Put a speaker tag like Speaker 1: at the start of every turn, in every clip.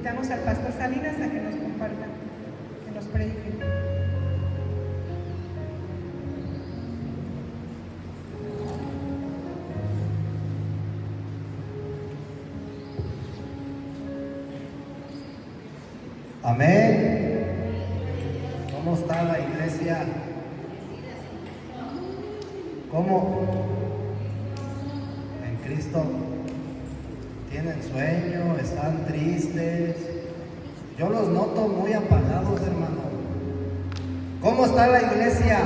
Speaker 1: invitamos al pastor Salinas a que nos comparta, que nos predique.
Speaker 2: Amén. ¿Cómo está la iglesia? ¿Cómo? En Cristo. ¿Tienen sueño? ¿Están tristes? Yo los noto muy apagados, hermano. ¿Cómo está la iglesia?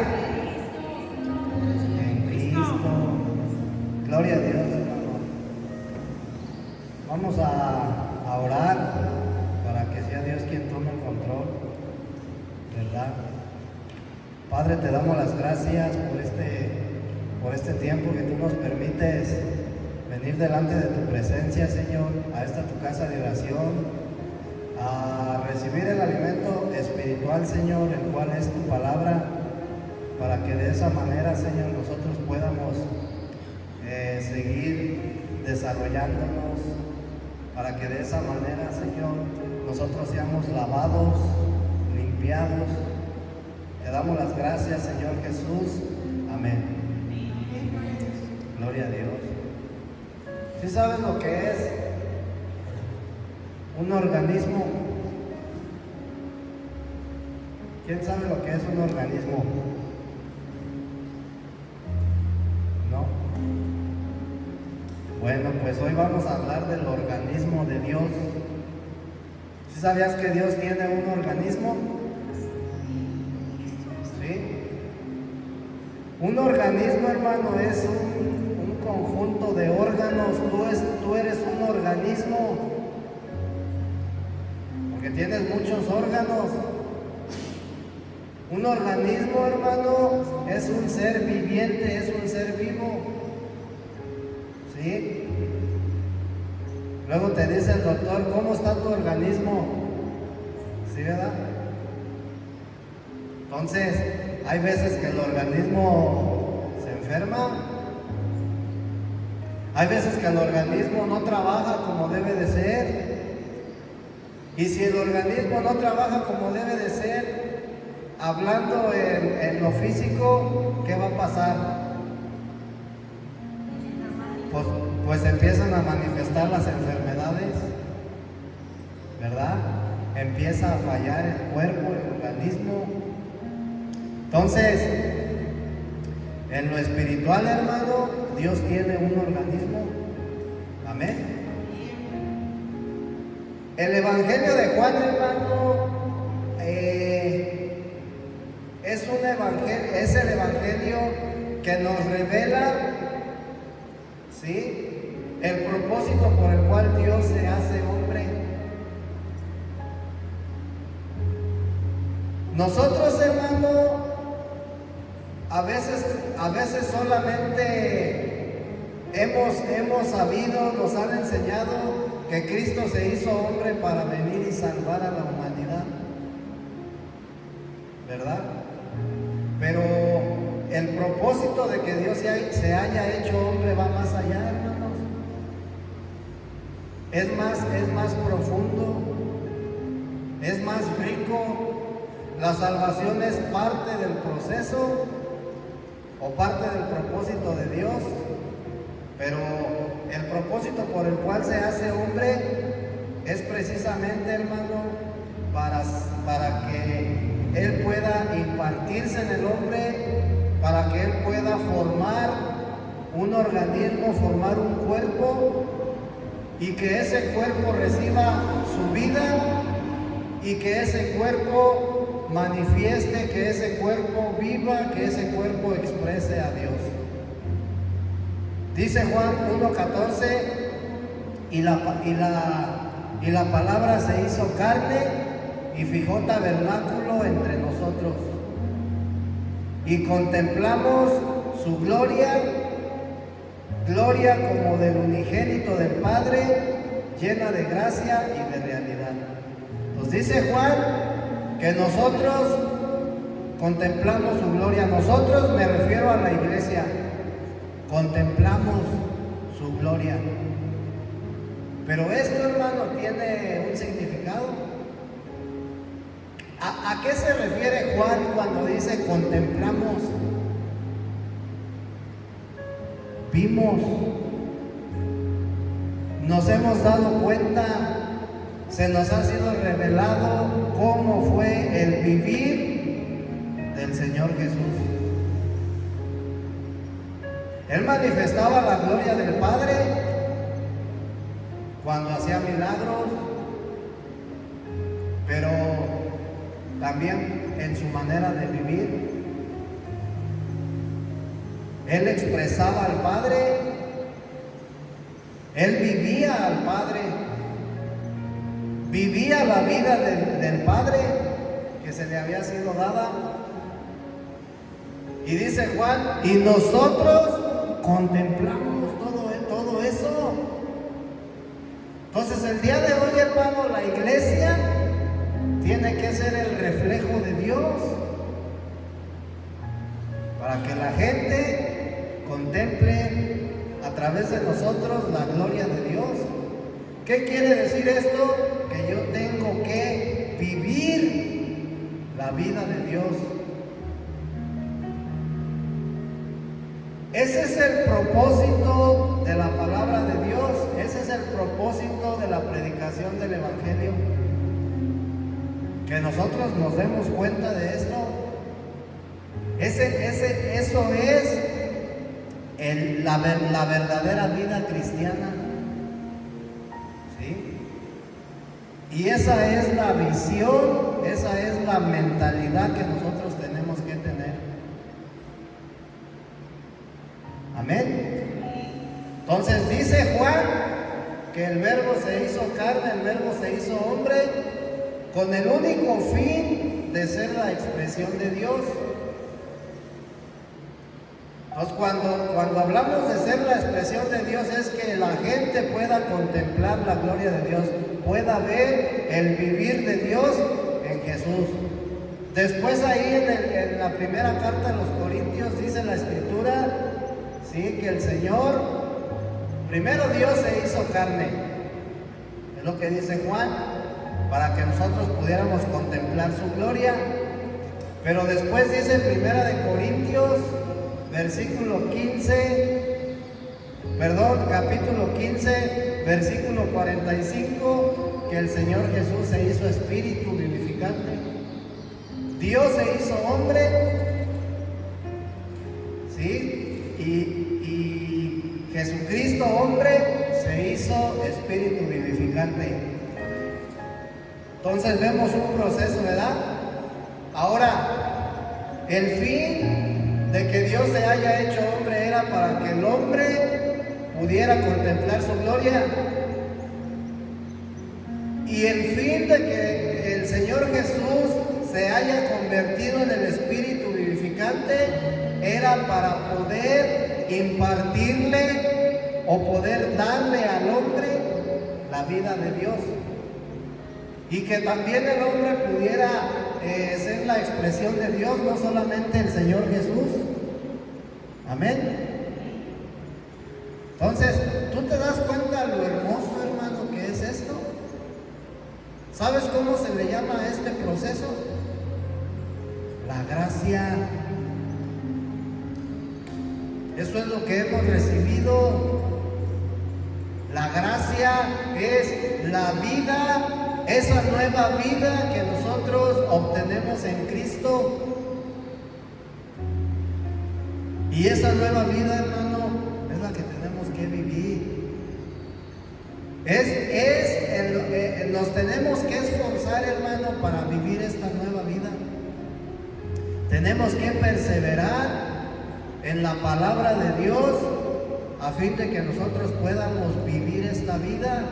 Speaker 2: En Cristo. Gloria a Dios, hermano. Vamos a orar para que sea Dios quien tome el control, ¿verdad? Padre, te damos las gracias por este tiempo que tú nos permites venir delante de tu presencia, Señor, a esta tu casa de oración, a recibir el alimento espiritual, Señor, el cual es tu palabra, para que de esa manera, Señor, nosotros podamos seguir desarrollándonos, para que de esa manera, Señor, nosotros seamos lavados, limpiados. Te damos las gracias, Señor Jesús. Amén. Gloria a Dios. ¿Sí sabes lo que es un organismo? ¿Quién sabe lo que es un organismo? ¿No? Bueno, pues hoy vamos a hablar del organismo de Dios. ¿Sí sabías que Dios tiene un organismo? ¿Sí? Un organismo, hermano, es un conjunto de órganos. Tú eres un organismo, porque tienes muchos órganos. Un organismo, hermano, es un ser viviente, es un ser vivo. ¿Sí? Luego te dice el doctor, ¿cómo está tu organismo? ¿Sí, verdad? Entonces, hay veces que el organismo se enferma. Hay veces que el organismo no trabaja como debe de ser. Y si el organismo no trabaja como debe de ser, hablando en lo físico, ¿qué va a pasar? Pues empiezan a manifestar las enfermedades, ¿verdad? Empieza a fallar el cuerpo, el organismo. Entonces, en lo espiritual, hermano, Dios tiene un organismo. Amén. El Evangelio de Juan, hermano, es el Evangelio que nos revela, ¿sí?, el propósito por el cual Dios se hace hombre. Nosotros, hermano, a veces solamente hemos sabido, nos han enseñado que Cristo se hizo hombre para venir y salvar a la humanidad, ¿verdad? Pero el propósito de que Dios se haya hecho hombre va más allá, hermanos. Es más profundo, es más rico. La salvación es parte del proceso o parte del propósito de Dios, pero el propósito por el cual se hace hombre es precisamente, hermano, para que Él pueda impartirse en el hombre, para que Él pueda formar un organismo, formar un cuerpo, y que ese cuerpo reciba su vida, y que ese cuerpo manifieste, que ese cuerpo viva, que ese cuerpo exprese a Dios. Dice Juan 1:14, y la palabra se hizo carne y fijó tabernáculo entre nosotros, y contemplamos su gloria como del unigénito del Padre, llena de gracia y de realidad. Nos dice Juan que nosotros contemplamos su gloria. Nosotros, me refiero a la iglesia, contemplamos su gloria. Pero esto, hermano, tiene un significado. ¿A qué se refiere Juan cuando dice contemplamos? Vimos, nos hemos dado cuenta, se nos ha sido revelado cómo fue el vivir del Señor Jesús. Él manifestaba la gloria del Padre cuando hacía milagros, pero también en su manera de vivir. Él expresaba al Padre, él vivía al Padre, vivía la vida del Padre que se le había sido dada. Y dice Juan, y nosotros contemplamos todo eso. Entonces el día de hoy, hermano, la iglesia tiene que ser el reflejo de Dios para que la gente contemple a través de nosotros la gloria de Dios. ¿Qué quiere decir esto? Que yo tengo que vivir la vida de Dios. Ese es el propósito de la palabra de Dios, ese es el propósito de la predicación del Evangelio. Que nosotros nos demos cuenta de esto. Eso es la verdadera vida cristiana. ¿Sí? Y esa es la visión, esa es la mentalidad que nosotros tenemos que tener. Amén. Entonces dice Juan que el Verbo se hizo carne, el Verbo se hizo hombre, con el único fin de ser la expresión de Dios. Entonces cuando hablamos de ser la expresión de Dios es que la gente pueda contemplar la gloria de Dios, pueda ver el vivir de Dios en Jesús. Después ahí en la primera carta a los Corintios dice la Escritura, ¿sí?, que el Señor, primero Dios se hizo carne, es lo que dice Juan, para que nosotros pudiéramos contemplar su gloria. Pero después dice primera de Corintios, capítulo 15, versículo 45, que el Señor Jesús se hizo espíritu vivificante. Dios se hizo hombre, ¿sí? Y Jesucristo hombre se hizo espíritu vivificante. Entonces vemos un proceso, ¿verdad? Ahora, el fin de que Dios se haya hecho hombre era para que el hombre pudiera contemplar su gloria. Y el fin de que el Señor Jesús se haya convertido en el espíritu vivificante era para poder impartirle o poder darle al hombre la vida de Dios. Y que también el hombre pudiera ser la expresión de Dios, no solamente el Señor Jesús. Amén. Entonces, ¿tú te das cuenta lo hermoso, hermano, que es esto? ¿Sabes cómo se le llama a este proceso? La gracia. Eso es lo que hemos recibido. La gracia es la vida, esa nueva vida que nosotros obtenemos en Cristo. Y esa nueva vida, hermano, es la que tenemos que vivir. Nos tenemos que esforzar, hermano, para vivir esta nueva vida. Tenemos que perseverar en la palabra de Dios a fin de que nosotros podamos vivir esta vida.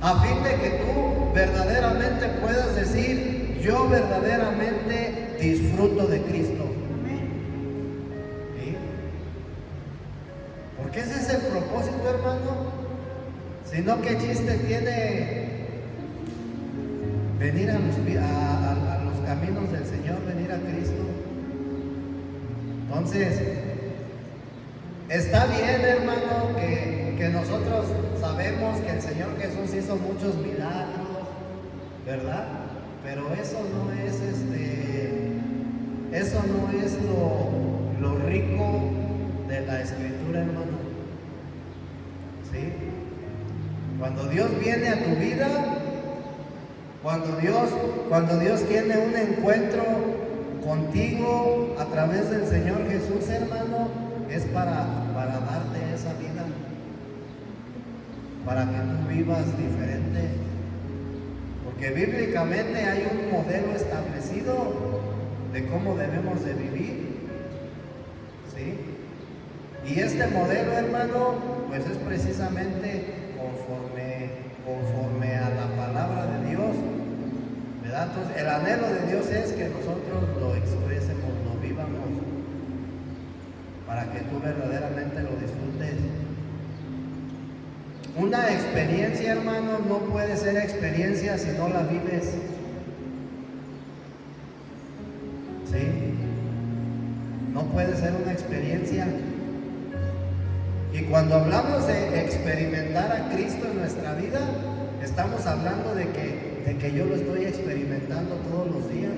Speaker 2: A fin de que tú verdaderamente puedas decir, yo verdaderamente disfruto de Cristo. ¿Sí? Porque ese es el propósito, hermano. Si no, ¿qué chiste tiene venir a los caminos del Señor, venir a Cristo? Entonces, está bien, hermano, que nosotros sabemos que el Señor Jesús hizo muchos milagros, ¿verdad? Pero eso no es lo rico de la Escritura, hermano. ¿Sí? Cuando Dios viene a tu vida, cuando Dios tiene un encuentro contigo a través del Señor Jesús, hermano, es para darte esa vida, para que tú vivas diferente. Porque bíblicamente hay un modelo establecido de cómo debemos de vivir, ¿sí? Y este modelo, hermano, pues es precisamente conforme a la palabra de Dios, ¿verdad? Entonces, el anhelo de Dios es que nosotros lo expresemos, lo vivamos, para que tú verdaderamente lo disfrutes. Una experiencia, hermano, no puede ser experiencia si no la vives. ¿Sí? No puede ser una experiencia. Y cuando hablamos de experimentar a Cristo en nuestra vida, estamos hablando de que yo lo estoy experimentando todos los días.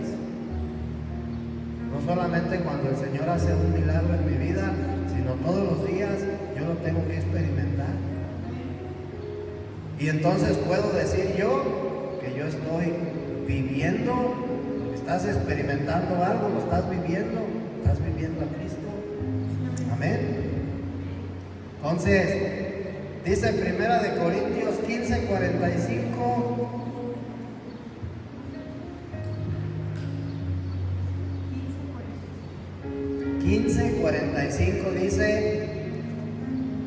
Speaker 2: No solamente cuando el Señor hace un milagro en mi vida, sino todos los días yo lo tengo que experimentar. Y entonces puedo decir yo que yo estoy viviendo, estás experimentando algo, lo estás viviendo a Cristo. Amén. Entonces, dice 1 Corintios 15:45. Dice: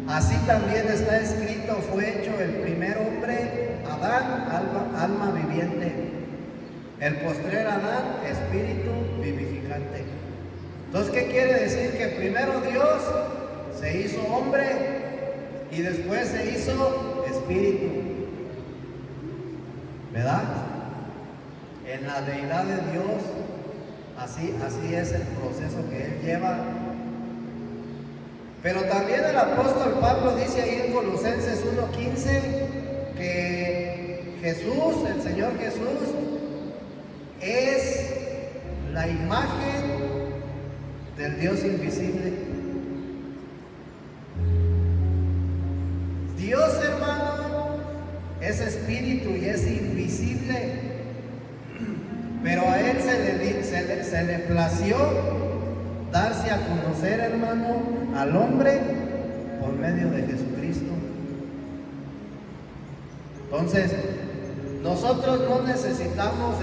Speaker 2: así también está escrito, fue hecho el primer hombre, Adán, alma viviente, el postrer Adán, espíritu vivificante. Entonces, ¿qué quiere decir? Que primero Dios se hizo hombre y después se hizo espíritu, ¿verdad? En la deidad de Dios, así es el proceso que Él lleva. Pero también el apóstol Pablo dice ahí en Colosenses 1:15 que Jesús, el Señor Jesús, es la imagen del Dios invisible. Dios, hermano, es espíritu y es invisible, pero a Él se le plació darse a conocer, hermano, al hombre por medio de Jesucristo. Entonces, nosotros no necesitamos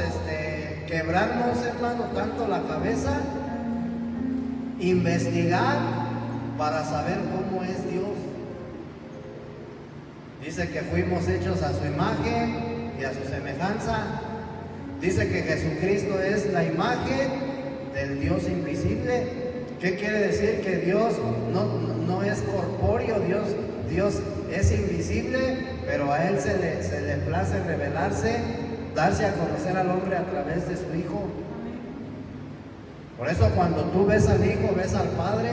Speaker 2: quebrarnos, hermano, tanto la cabeza, investigar para saber cómo es Dios. Dice que fuimos hechos a su imagen y a su semejanza. Dice que Jesucristo es la imagen del Dios invisible. ¿Qué quiere decir? Que Dios no es corpóreo, Dios es invisible, pero a Él se le place revelarse, darse a conocer al hombre a través de su Hijo. Por eso cuando tú ves al Hijo, ves al Padre.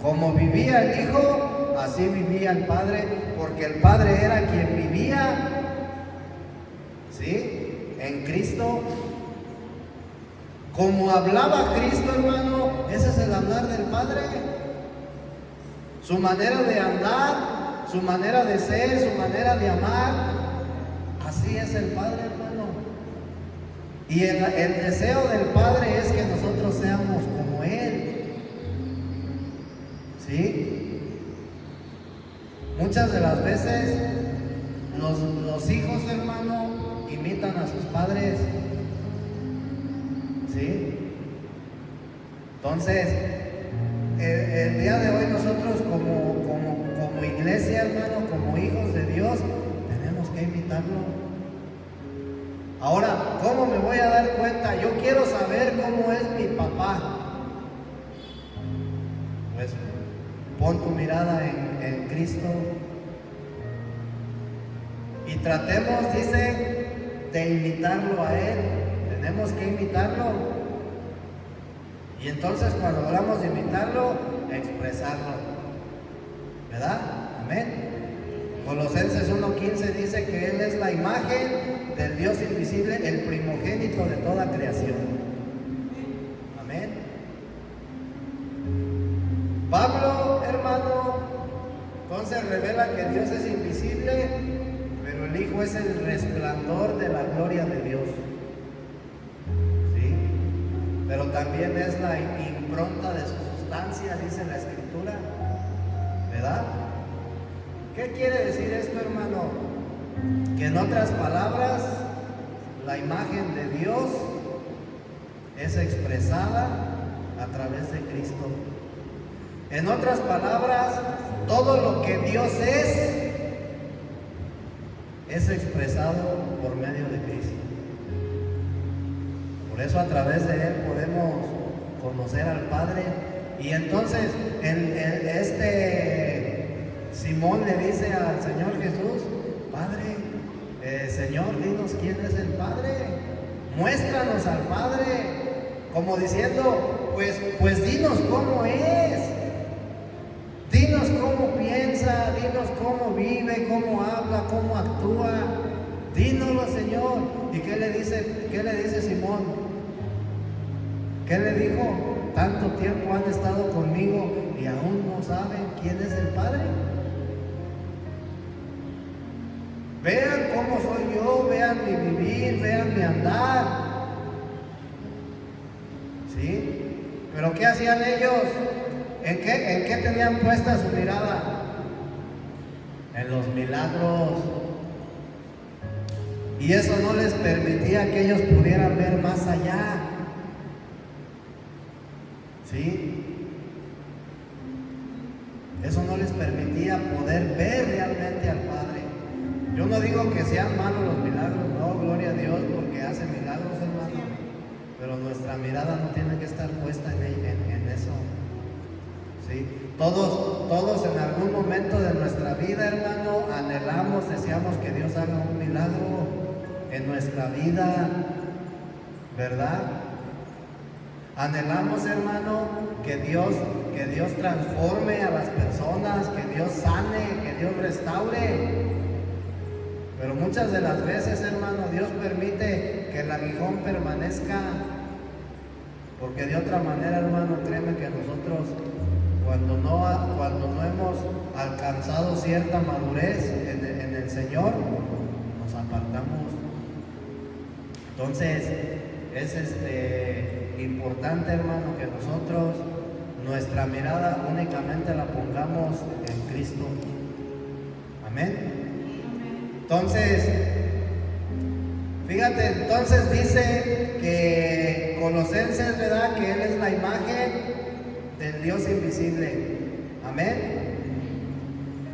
Speaker 2: Como vivía el Hijo, así vivía el Padre, porque el Padre era quien vivía, ¿sí?, en Cristo. Como hablaba Cristo, hermano, ese es el hablar del Padre. Su manera de andar, su manera de ser, su manera de amar, así es el Padre, hermano. Y el deseo del Padre es que nosotros seamos como Él. ¿Sí? Muchas de las veces los hijos, hermano, imitan a sus padres. ¿Sí? Entonces, el día de hoy nosotros como iglesia, hermano, como hijos de Dios, tenemos que imitarlo. Ahora, ¿cómo me voy a dar cuenta? Yo quiero saber cómo es mi papá. Pues pon tu mirada en Cristo y tratemos, dice, de imitarlo a Él. Tenemos que imitarlo. Y entonces cuando hablamos de imitarlo, expresarlo. ¿Verdad? Amén. Colosenses 1:15 dice que Él es la imagen del Dios invisible, el primogénito de toda creación. Amén. Pablo, hermano, entonces revela que Dios es invisible, pero el Hijo es el resplandor de la gloria de Dios. ¿Sí? Pero también es la impronta de su sustancia, dice la Escritura. ¿Verdad? ¿Qué quiere decir esto, hermano? Que en otras palabras, la imagen de Dios es expresada a través de Cristo. En otras palabras, todo lo que Dios es expresado por medio de Cristo. Por eso a través de Él podemos conocer al Padre. Y entonces Simón le dice al Señor Jesús: Padre, Señor, dinos quién es el Padre, muéstranos al Padre, como diciendo, pues dinos cómo es, dinos cómo piensa, dinos cómo vive, cómo habla, cómo actúa, dínoslo, Señor. ¿Y qué le dice Simón? ¿Qué le dijo? Tanto tiempo han estado conmigo y aún no saben quién es el Padre. Vean cómo soy yo, vean mi vivir, vean mi andar. ¿Sí? Pero ¿qué hacían ellos? ¿En qué tenían puesta su mirada? En los milagros. Y eso no les permitía que ellos pudieran ver más allá. ¿Sí? Eso no les permitía poder ver realmente al Padre. Yo no digo que sean malos los milagros, no, gloria a Dios, porque hace milagros, hermano. Pero nuestra mirada no tiene que estar puesta en eso. ¿Sí? Todos en algún momento de nuestra vida, hermano, anhelamos, deseamos que Dios haga un milagro en nuestra vida, ¿verdad? Anhelamos, hermano, que Dios transforme a las personas, que Dios sane, que Dios restaure. Pero muchas de las veces, hermano, Dios permite que el aguijón permanezca, porque de otra manera, hermano, créeme que nosotros, cuando no hemos alcanzado cierta madurez en el Señor, nos apartamos. Entonces, es importante, hermano, que nosotros nuestra mirada únicamente la pongamos en Cristo. Amén. Entonces, fíjate, entonces dice que Colosenses, ¿verdad?, que Él es la imagen del Dios invisible. Amén.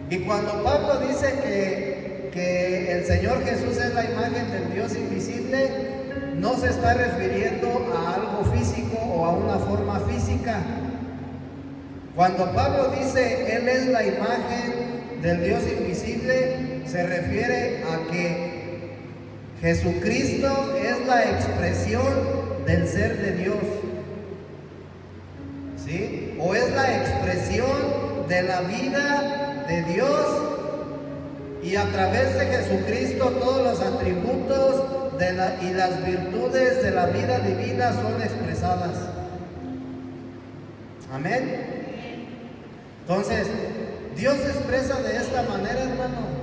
Speaker 2: Y cuando Pablo dice que el Señor Jesús es la imagen del Dios invisible, no se está refiriendo a algo físico o a una forma física. Cuando Pablo dice Él es la imagen del Dios invisible, se refiere a que Jesucristo es la expresión del ser de Dios, ¿sí? O es la expresión de la vida de Dios, y a través de Jesucristo todos los atributos y las virtudes de la vida divina son expresadas. Amén. Entonces, Dios se expresa de esta manera, hermano,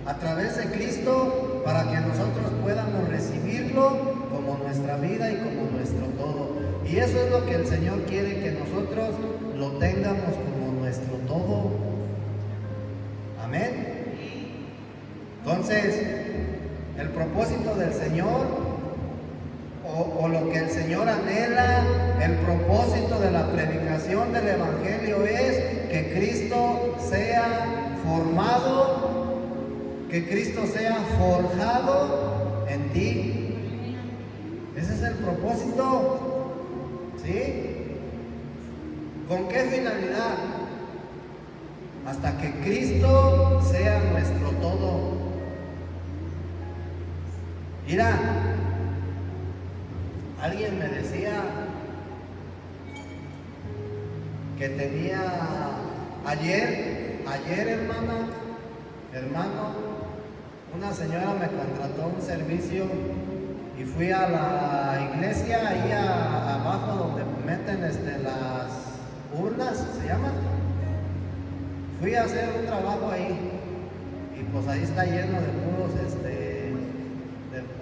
Speaker 2: a través de Cristo, para que nosotros podamos recibirlo como nuestra vida y como nuestro todo. Y eso es lo que el Señor quiere, que nosotros lo tengamos como nuestro todo. Amén. Entonces, el propósito del Señor, o lo que el Señor anhela, el propósito de la predicación del Evangelio es que Cristo sea formado, que Cristo sea forjado en ti. Ese es el propósito, ¿sí? ¿Con qué finalidad? Hasta que Cristo sea nuestro todo. Mira, alguien me decía que tenía ayer, hermana, hermano, una señora me contrató un servicio y fui a la iglesia ahí abajo donde meten las urnas, ¿se llaman? Fui a hacer un trabajo ahí y pues ahí está lleno de puros de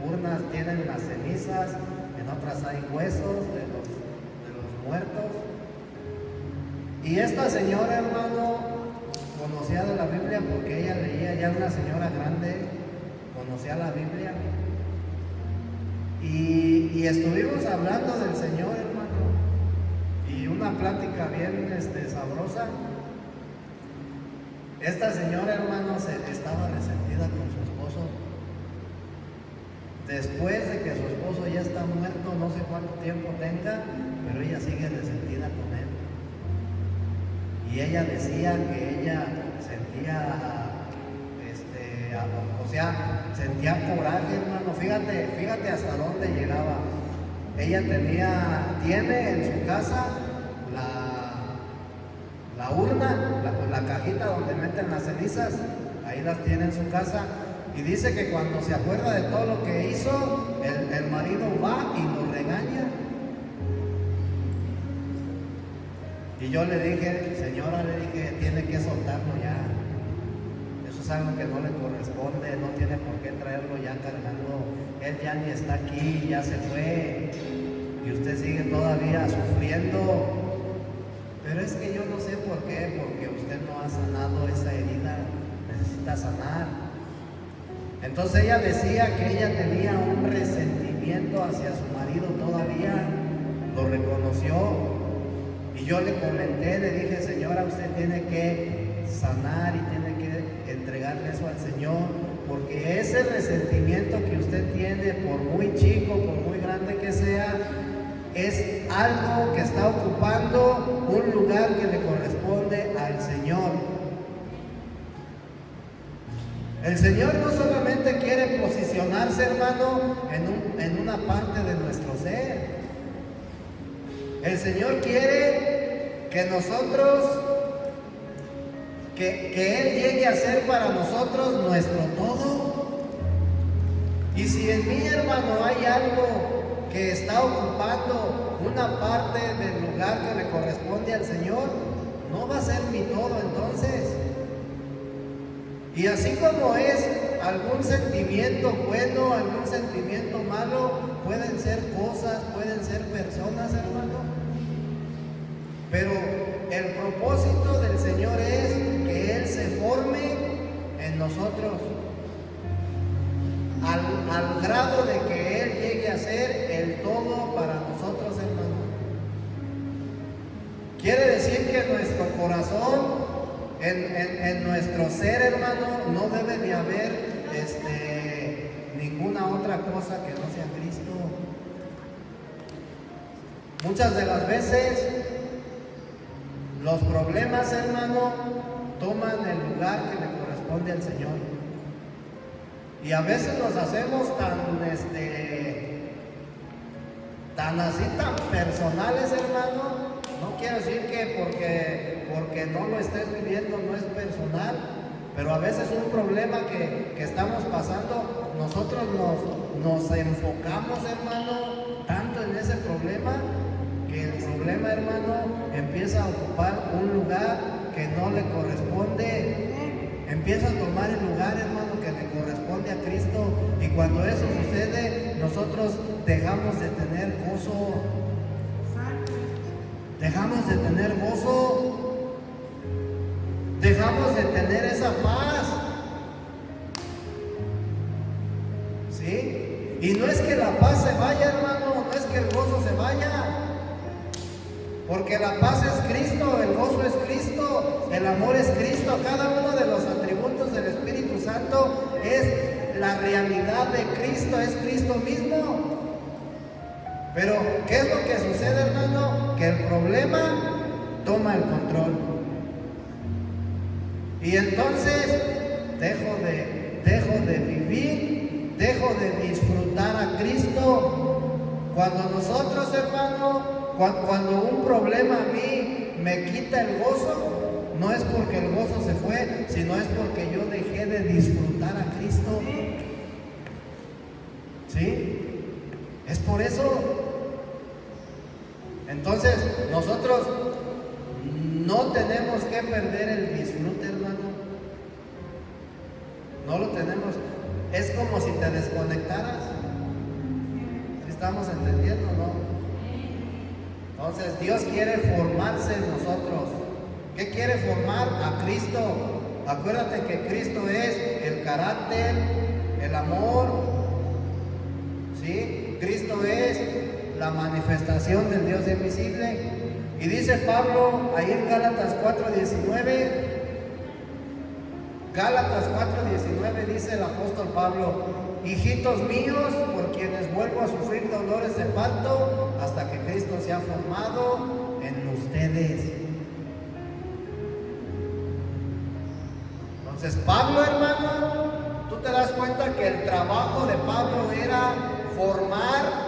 Speaker 2: urnas, tienen las cenizas, en otras hay huesos de los muertos. Y esta señora, hermano, conocía de la Biblia porque ella leía, ya una señora grande, conocía la Biblia. Y estuvimos hablando del Señor, hermano, y una plática bien sabrosa. Esta señora, hermano, estaba resentida con su esposo. Después de que su esposo ya está muerto, no sé cuánto tiempo tenga, pero ella sigue resentida con él. Y ella decía que ella sentía, sentía coraje, hermano. Fíjate hasta dónde llegaba. Ella tiene en su casa la urna, la cajita donde meten las cenizas, ahí las tiene en su casa. Y dice que cuando se acuerda de todo lo que hizo, el marido va y lo regaña. Y yo le dije, señora, tiene que soltarlo ya. Eso es algo que no le corresponde, no tiene por qué traerlo ya cargando. Él ya ni está aquí, ya se fue. Y usted sigue todavía sufriendo. Pero es que yo no sé por qué, porque usted no ha sanado esa herida, necesita sanar. Entonces ella decía que ella tenía un resentimiento hacia su marido todavía, lo reconoció. Y yo le comenté, le dije, señora, usted tiene que sanar y tiene que entregarle eso al Señor, porque ese resentimiento que usted tiene, por muy chico, por muy grande que sea, es algo que está ocupando un lugar que le corresponde al Señor. El Señor no solamente quiere posicionarse, hermano, en una parte de nuestro ser. El Señor quiere que nosotros, que Él llegue a ser para nosotros nuestro todo. Y si en mí, hermano, hay algo que está ocupando una parte del lugar que le corresponde al Señor, no va a ser mi todo entonces. Y así como es algún sentimiento bueno, algún sentimiento malo, pueden ser cosas, pueden ser personas, hermano. Pero el propósito del Señor es que Él se forme en nosotros al grado de que Él llegue a ser el todo para nosotros, hermano. Quiere decir que nuestro corazón, en nuestro ser, hermano, no debe de haber ninguna otra cosa que no sea Cristo. Muchas de las veces los problemas, hermano, toman el lugar que le corresponde al Señor. Y a veces nos hacemos tan personales, hermano. No quiero decir que porque no lo estés viviendo no es personal, pero a veces un problema que estamos pasando, nosotros nos enfocamos, hermano, tanto en ese problema, que el problema, hermano, empieza a ocupar un lugar que no le corresponde, empieza a tomar el lugar, hermano, que le corresponde a Cristo. Y cuando eso sucede, nosotros dejamos de tener gozo. Dejamos de tener gozo, dejamos de tener esa paz, ¿sí? Y no es que la paz se vaya, hermano, no es que el gozo se vaya, porque la paz es Cristo, el gozo es Cristo, el amor es Cristo. Cada uno de los atributos del Espíritu Santo es la realidad de Cristo, es Cristo mismo. Pero, ¿qué es lo que sucede, hermano? Que el problema toma el control. Y entonces dejo de vivir, dejo de disfrutar a Cristo. Cuando nosotros, hermano, cuando un problema a mí me quita el gozo, no es porque el gozo se fue, sino es porque yo dejé quiere disfrutar a Cristo. ¿Sí? Es por eso. Entonces, nosotros no tenemos que perder el disfrute, hermano. No lo tenemos. Es como si te desconectaras. ¿Estamos entendiendo, no? Entonces, Dios quiere formarse en nosotros. ¿Qué quiere formar? A Cristo. Acuérdate que Cristo es el carácter, el amor. ¿Sí? Cristo es la manifestación del Dios invisible. Y dice Pablo ahí en Gálatas 4:19, Gálatas 4:19 dice el apóstol Pablo: hijitos míos, por quienes vuelvo a sufrir dolores de parto hasta que Cristo se ha formado en ustedes. Entonces Pablo, hermano, tú te das cuenta que el trabajo de Pablo era formar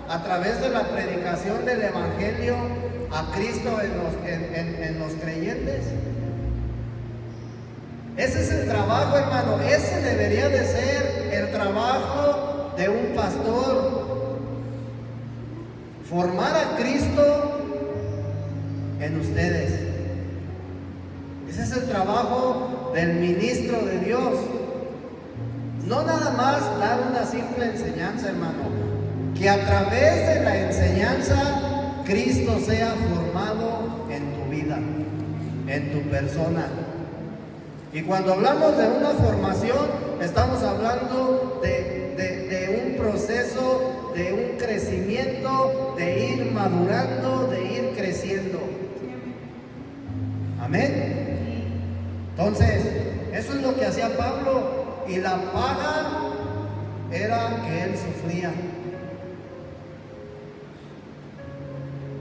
Speaker 2: a través de la predicación del Evangelio a Cristo en los creyentes. Ese es el trabajo, hermano. Ese debería de ser el trabajo de un pastor. Formar a Cristo en ustedes. Ese es el trabajo del ministro de Dios. No nada más dar una simple enseñanza, hermano. Que a través de la enseñanza Cristo sea formado en tu vida, en tu persona. Y cuando hablamos de una formación, estamos hablando de un proceso, de un crecimiento, de ir madurando, de ir creciendo. Amén. Entonces, eso es lo que hacía Pablo, y la paga era que él sufría.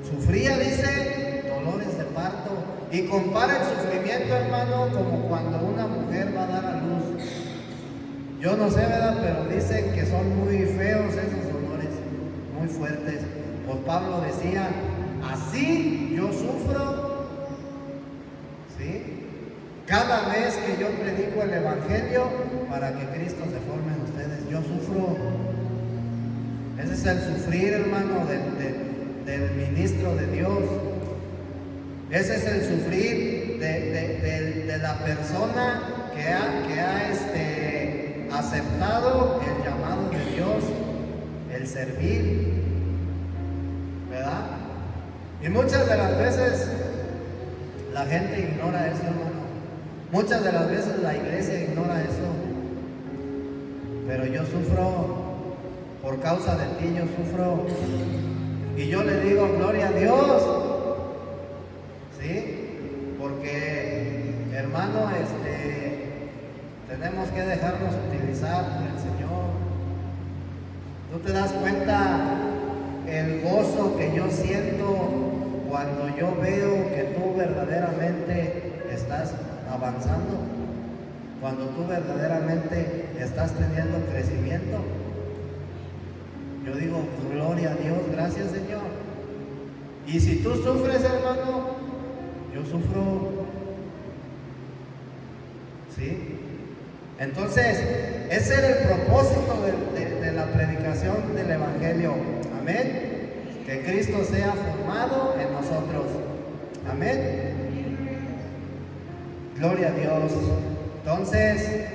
Speaker 2: Sufría, dice, dolores de parto. Y compara el sufrimiento, hermano, como cuando una mujer va a dar a luz. Yo no sé, ¿verdad? Pero dicen que son muy feos esos dolores, muy fuertes. Pues Pablo decía: así yo sufro, ¿sí? Cada vez que yo predico el Evangelio para que Cristo se forme en ustedes, yo sufro. Ese es el sufrir, hermano, del ministro de Dios. Ese es el sufrir de la persona que ha aceptado el llamado de Dios, el servir, ¿verdad? Y muchas de las veces la gente ignora eso, hermano. Muchas de las veces la iglesia ignora eso. Pero yo sufro por causa de ti, yo sufro. Y yo le digo gloria a Dios, ¿sí? Porque, hermano, tenemos que dejarnos utilizar por el Señor. ¿Tú te das cuenta el gozo que yo siento cuando yo veo que tú verdaderamente estás avanzando? Cuando tú verdaderamente estás teniendo crecimiento. Yo digo, gloria a Dios, gracias, Señor. Y si tú sufres, hermano, yo sufro. ¿Sí? Entonces, ese era el propósito de la predicación del Evangelio. Amén. Que Cristo sea formado en nosotros. Amén. Gloria a Dios. Entonces,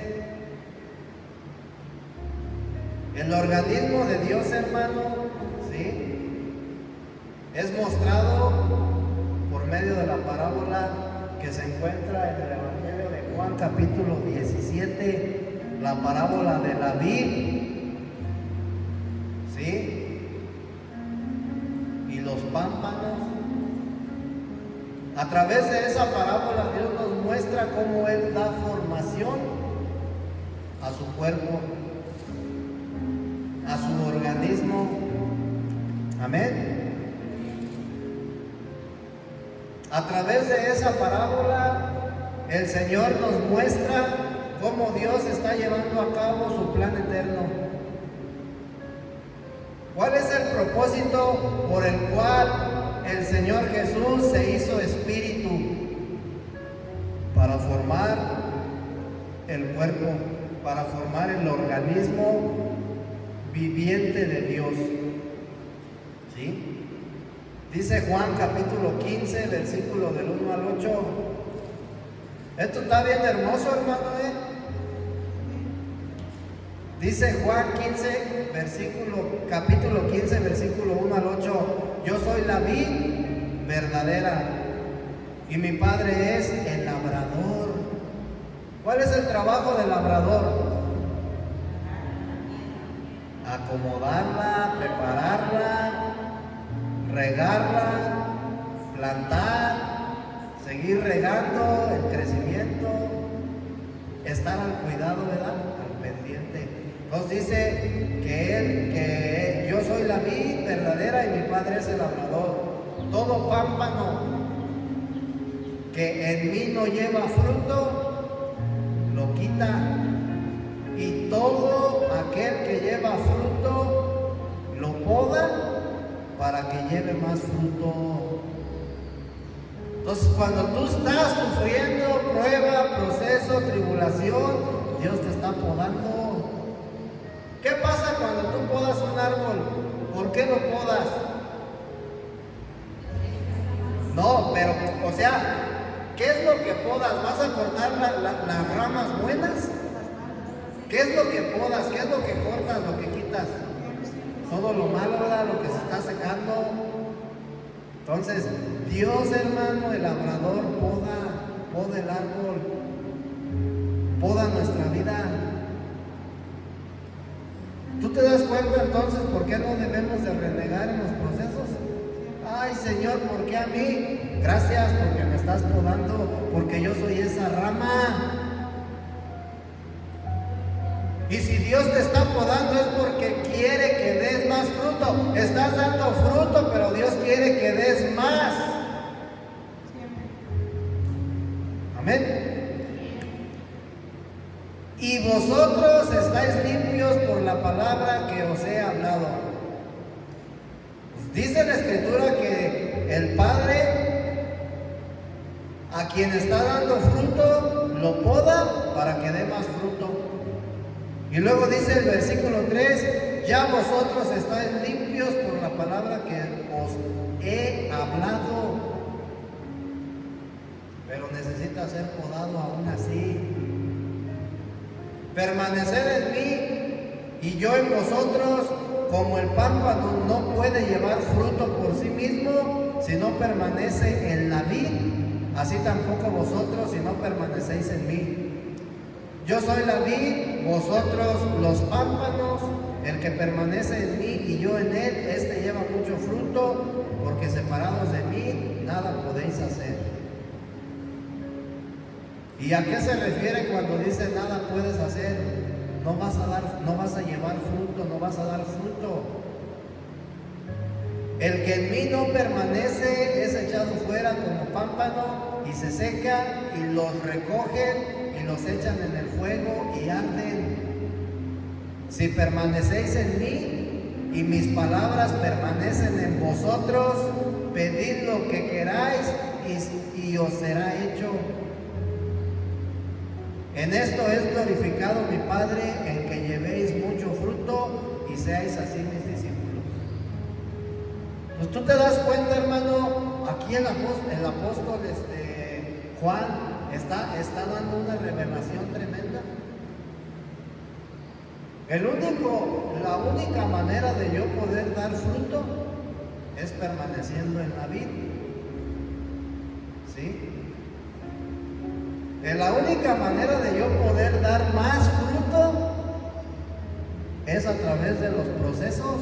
Speaker 2: el organismo de Dios, hermano, ¿sí? Es mostrado por medio de la parábola que se encuentra en el Evangelio de Juan, capítulo 17, la parábola de la vid, ¿sí? Y los pámpanos. A través de esa parábola Dios nos muestra cómo Él da formación a su cuerpo, a su organismo. Amén. A través de esa parábola el Señor nos muestra cómo Dios está llevando a cabo su plan eterno. ¿Cuál es el propósito por el cual el Señor Jesús se hizo espíritu? Para formar el cuerpo para formar el organismo viviente de Dios. ¿Sí? Dice Juan capítulo 15, versículo del 1 al 8. Esto está bien hermoso, hermano, Dice Juan 15, capítulo 15, versículo 1 al 8. Yo soy la vid verdadera y mi Padre es el labrador. ¿Cuál es el trabajo del labrador? Acomodarla, prepararla, regarla, plantar, seguir regando el crecimiento, estar al cuidado, ¿verdad? Al pendiente. Entonces dice que yo soy la vid verdadera y mi Padre es el labrador. Todo pámpano que en mí no lleva fruto, lo quita. Y todo aquel que lleva fruto, lo poda para que lleve más fruto. Entonces, cuando tú estás sufriendo prueba, proceso, tribulación, Dios te está podando. ¿Qué pasa cuando tú podas un árbol? ¿Por qué lo podas? No, pero, o sea, ¿qué es lo que podas? ¿Vas a cortar las ramas buenas? ¿Qué es lo que podas? ¿Qué es lo que cortas, lo que quitas? Todo lo malo, ¿verdad? Lo que se está secando. Entonces, Dios, hermano, el labrador, poda el árbol, poda nuestra vida. ¿Tú te das cuenta entonces por qué no debemos de renegar en los procesos? Ay, Señor, ¿por qué a mí? Gracias porque me estás podando, porque yo soy esa rama. Y si Dios te está podando es porque quiere que des más fruto. Estás dando fruto, pero Dios quiere que des más. Amén. Y vosotros estáis limpios por la palabra que os he hablado. Dice la Escritura que el Padre, a quien está dando fruto, lo poda para que dé más fruto. Y luego dice el versículo 3, ya vosotros estáis limpios por la palabra que os he hablado. Pero necesita ser podado aún así. Permanecer en mí y yo en vosotros, como el pámpano no puede llevar fruto por sí mismo si no permanece en la vid, así tampoco vosotros si no permanecéis en mí. Yo soy la vid, vosotros los pámpanos. El que permanece en mí y yo en él, este lleva mucho fruto, porque separados de mí nada podéis hacer. ¿Y a qué se refiere cuando dice nada puedes hacer? No vas a llevar fruto, no vas a dar fruto. El que en mí no permanece es echado fuera como pámpano y se seca, y los recogen y los echan en el fuego y arden. Si permanecéis en mí y mis palabras permanecen en vosotros, pedid lo que queráis y os será hecho. En esto es glorificado mi Padre, en que llevéis mucho fruto y seáis así mis discípulos. Pues tú te das cuenta, hermano, aquí el apóstol Juan está dando una revelación tremenda. La única manera de yo poder dar fruto es permaneciendo en la vid. ¿Sí? La única manera de yo poder dar más fruto es a través de los procesos,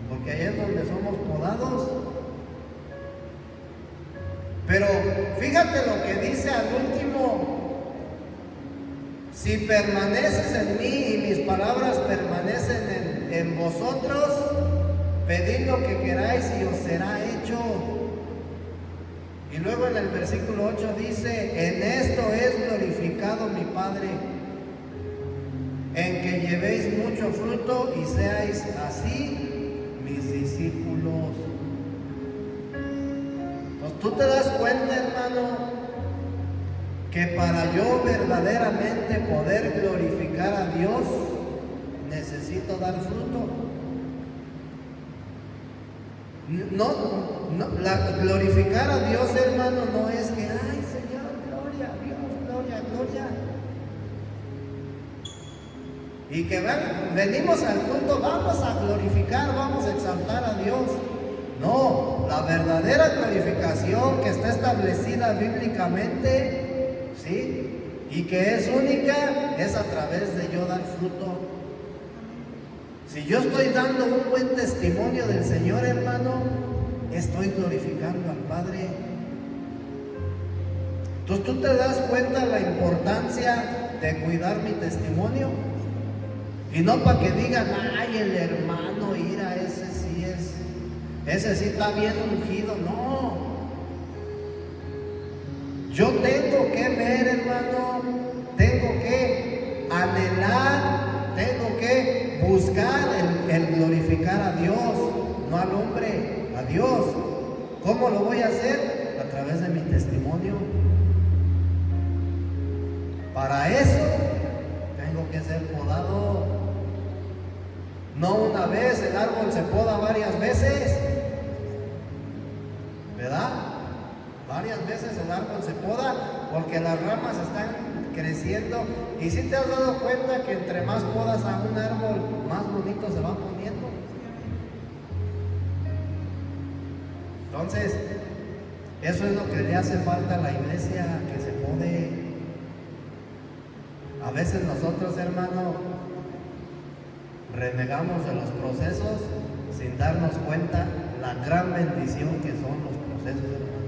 Speaker 2: porque ahí es donde somos podados. Pero fíjate lo que dice al último: si permaneces en mí y mis palabras permanecen en vosotros, pedid lo que queráis y os será hecho. Y luego en el versículo 8 dice: en esto es glorificado mi Padre, en que llevéis mucho fruto y seáis así mis discípulos. Entonces tú te das cuenta, hermano, que para yo verdaderamente poder glorificar a Dios, necesito dar fruto. Glorificar a Dios, hermano, no es que, ay Señor, gloria a Dios, gloria, gloria. Y que venimos al culto, vamos a glorificar, vamos a exaltar a Dios. No, la verdadera glorificación que está establecida bíblicamente, ¿sí? Y que es única, es a través de yo dar fruto. Si yo estoy dando un buen testimonio del Señor, hermano, estoy glorificando al Padre. Entonces, ¿tú te das cuenta la importancia de cuidar mi testimonio? Y no para que digan, ay, el hermano, mira, ese sí está bien ungido. No. Yo tengo que ver, hermano, tengo que anhelar, tengo que buscar el glorificar a Dios, no al hombre, a Dios. ¿Cómo lo voy a hacer? A través de mi testimonio. Para eso tengo que ser podado. No una vez, el árbol se poda varias veces, ¿verdad? Varias veces el árbol se poda porque las ramas están creciendo. Y si te has dado cuenta que entre más podas a un árbol, más bonito se va poniendo. Entonces, eso es lo que le hace falta a la iglesia, que se pode. A veces nosotros, hermano, renegamos de los procesos sin darnos cuenta la gran bendición que son los procesos, hermano.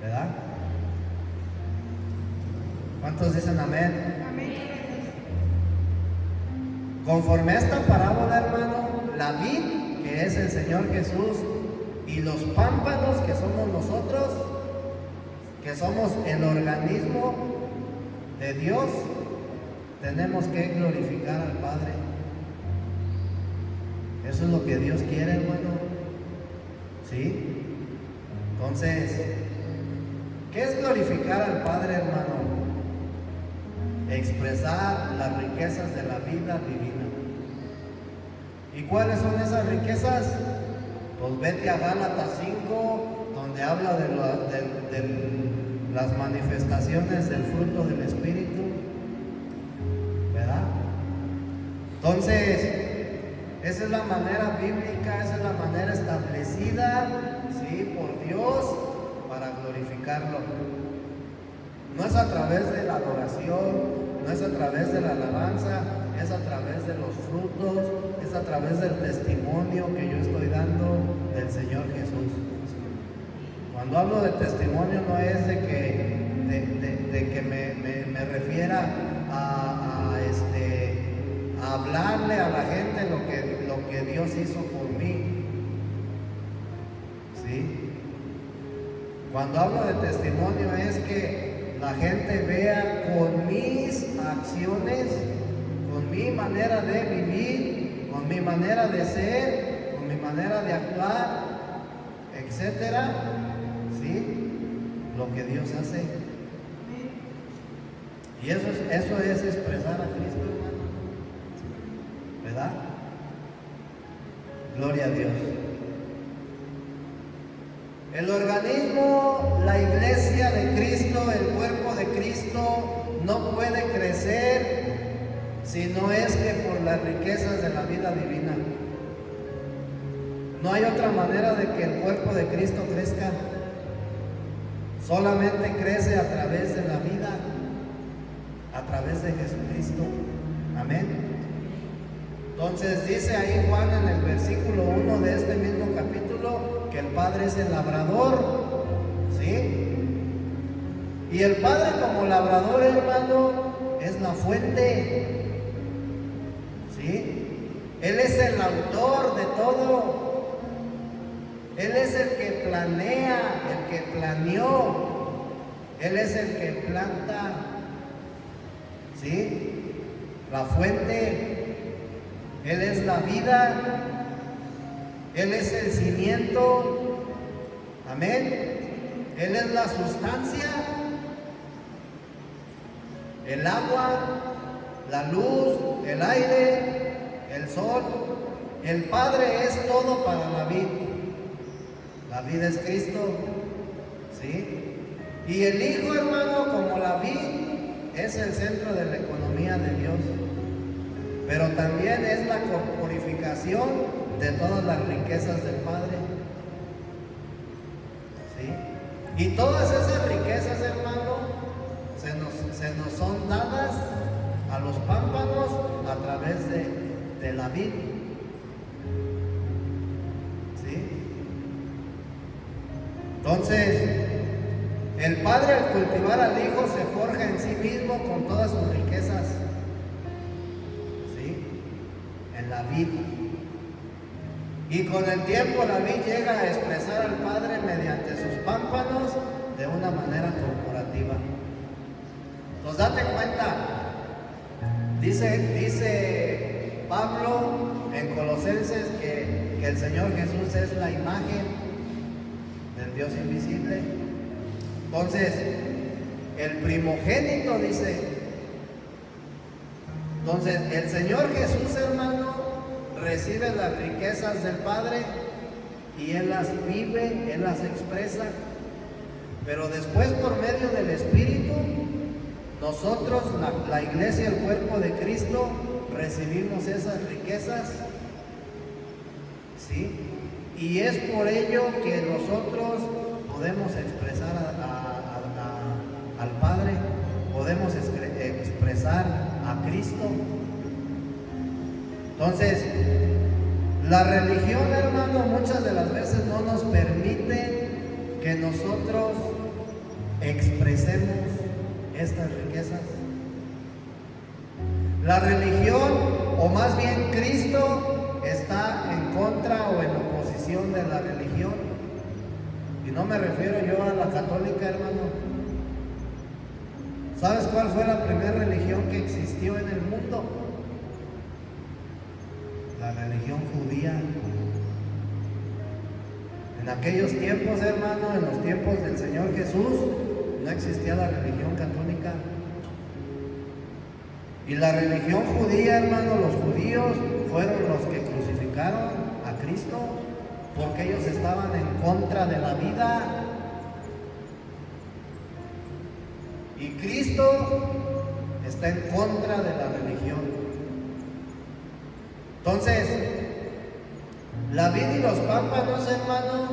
Speaker 2: ¿Verdad? ¿Cuántos dicen amén?
Speaker 1: Amén.
Speaker 2: Conforme a esta parábola, hermano, la vid, que es el Señor Jesús, y los pámpanos, que somos nosotros, que somos el organismo de Dios, tenemos que glorificar al Padre. Eso es lo que Dios quiere, hermano. ¿Sí? Entonces, ¿qué es glorificar al Padre, hermano? Expresar las riquezas de la vida divina. ¿Y cuáles son esas riquezas? Pues vete a Gálatas 5, donde habla de las manifestaciones del fruto del Espíritu. ¿Verdad? Entonces, esa es la manera bíblica, esa es la manera establecida, ¿sí?, por Dios para glorificarlo. No es a través de la adoración, no es a través de la alabanza, es a través de los frutos, es a través del testimonio que yo estoy dando del Señor Jesús. Cuando hablo de testimonio no es de que me refiera a hablarle a la gente lo que Dios hizo por mí. ¿Sí? Cuando hablo de testimonio es que la gente vea con mis acciones, con mi manera de vivir, con mi manera de ser, con mi manera de actuar, etcétera, ¿sí?, lo que Dios hace. Y eso es expresar a Cristo, hermano. ¿Verdad? Gloria a Dios. El organismo, la iglesia de Cristo, el cuerpo de Cristo, no puede crecer si no es que por las riquezas de la vida divina. No hay otra manera de que el cuerpo de Cristo crezca. Solamente crece a través de la vida, a través de Jesucristo. Amén. Entonces dice ahí Juan en el versículo 1 de este mismo capítulo que el Padre es el labrador, ¿sí? Y el Padre como labrador, hermano, es la fuente, ¿sí? Él es el autor de todo. Él es el que planea, el que planeó. Él es el que planta, ¿sí? La fuente. Él es la vida, Él es el cimiento, amén. Él es la sustancia, el agua, la luz, el aire, el sol. El Padre es todo para la vid. La vid es Cristo, ¿sí? Y el Hijo, hermano, como la vid, es el centro de la economía de Dios. Pero también es la corporificación de todas las riquezas del Padre. ¿Sí? Y todas esas riquezas, hermano, se nos son dadas a los pámpanos a través de la vid. ¿Sí? Entonces, el Padre al cultivar al Hijo se forja en sí mismo con todas sus riquezas. ¿Sí? En la vid. Y con el tiempo la vid llega a expresar al Padre mediante sus pámpanos de una manera corporativa. Entonces date cuenta, dice Pablo en Colosenses que el Señor Jesús es la imagen del Dios invisible. Entonces, el primogénito dice, entonces el Señor Jesús, hermano, recibe las riquezas del Padre y Él las vive, Él las expresa, pero después por medio del Espíritu, nosotros, la iglesia, el cuerpo de Cristo, recibimos esas riquezas, ¿sí? Y es por ello que nosotros podemos expresar al Padre, podemos expresar a Cristo. Entonces, la religión, hermano, muchas de las veces no nos permite que nosotros expresemos estas riquezas. La religión, o más bien Cristo, está en contra o en oposición de la religión. Y no me refiero yo a la católica, hermano. ¿Sabes cuál fue la primera religión que existió en el mundo? La religión judía. En aquellos tiempos, hermano, en los tiempos del Señor Jesús, no existía la religión católica. Y la religión judía, hermano, los judíos fueron los que crucificaron a Cristo, porque ellos estaban en contra de la vida. Y Cristo está en contra de la religión. Entonces, la vid y los pámpanos, hermano,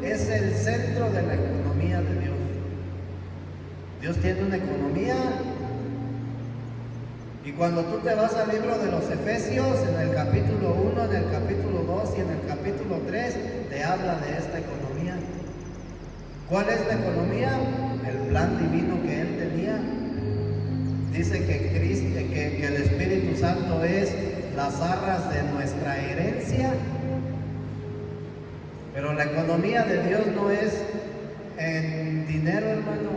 Speaker 2: es el centro de la economía de Dios. Dios tiene una economía. Y cuando tú te vas al libro de los Efesios, en el capítulo 1, en el capítulo 2 y en el capítulo 3, te habla de esta economía. ¿Cuál es la economía? El plan divino que Él tenía. Dice que el Espíritu Santo es las arras de nuestra herencia. Pero la economía de Dios no es en dinero, hermano.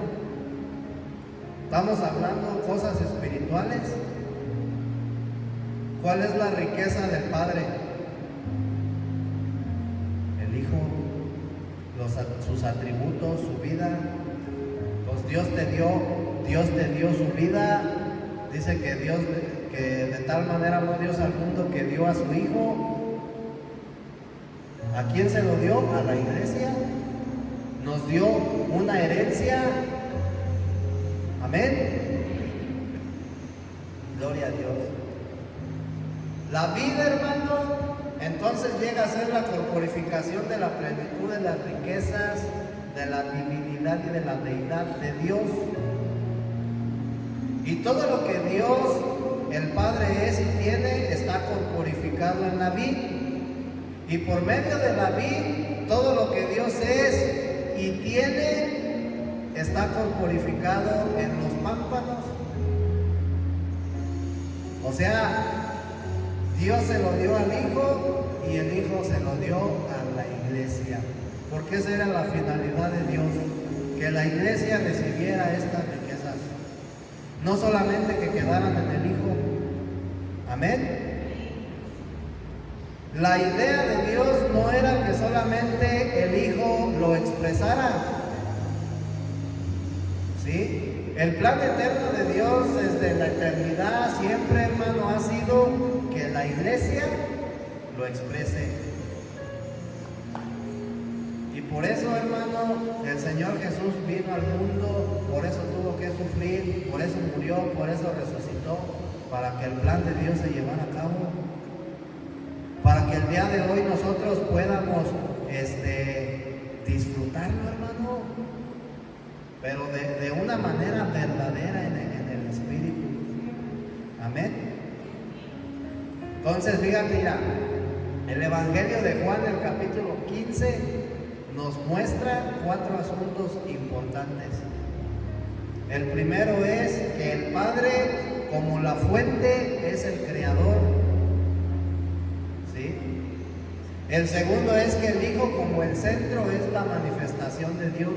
Speaker 2: Estamos hablando de cosas espirituales. ¿Cuál es la riqueza del Padre? El Hijo, sus atributos, su vida. Pues Dios te dio su vida. Dice que de tal manera amó Dios al mundo que dio a su Hijo. ¿A quién se lo dio? A la iglesia. Nos dio una herencia. Amén. Gloria a Dios. La vida, hermano, entonces llega a ser la corporificación de la plenitud de las riquezas, de la divinidad y de la deidad de Dios. Y todo lo que Dios, el Padre, es y tiene, está corporificado en la vid. Y por medio de la vid, todo lo que Dios es y tiene, está corporificado en los pámpanos. O sea, Dios se lo dio al Hijo y el Hijo se lo dio a la iglesia. Porque esa era la finalidad de Dios, que la iglesia recibiera estas riquezas. No solamente que quedaran en el Hijo. Amén. La idea de Dios no era que solamente el Hijo lo expresara, ¿sí? El plan eterno de Dios desde la eternidad siempre, hermano, ha sido que la iglesia lo exprese. Y por eso, hermano, el Señor Jesús vino al mundo, por eso tuvo que sufrir, por eso murió, por eso resucitó, para que el plan de Dios se llevara a cabo. Para que el día de hoy nosotros podamos disfrutarlo, hermano, pero de una manera verdadera en el Espíritu. Amén. Entonces, fíjate, mira, el Evangelio de Juan, el capítulo 15, nos muestra 4 asuntos importantes. El primero es que el Padre, como la fuente, es el creador. ¿Sí? El segundo es que el Hijo, como el centro, es la manifestación de Dios.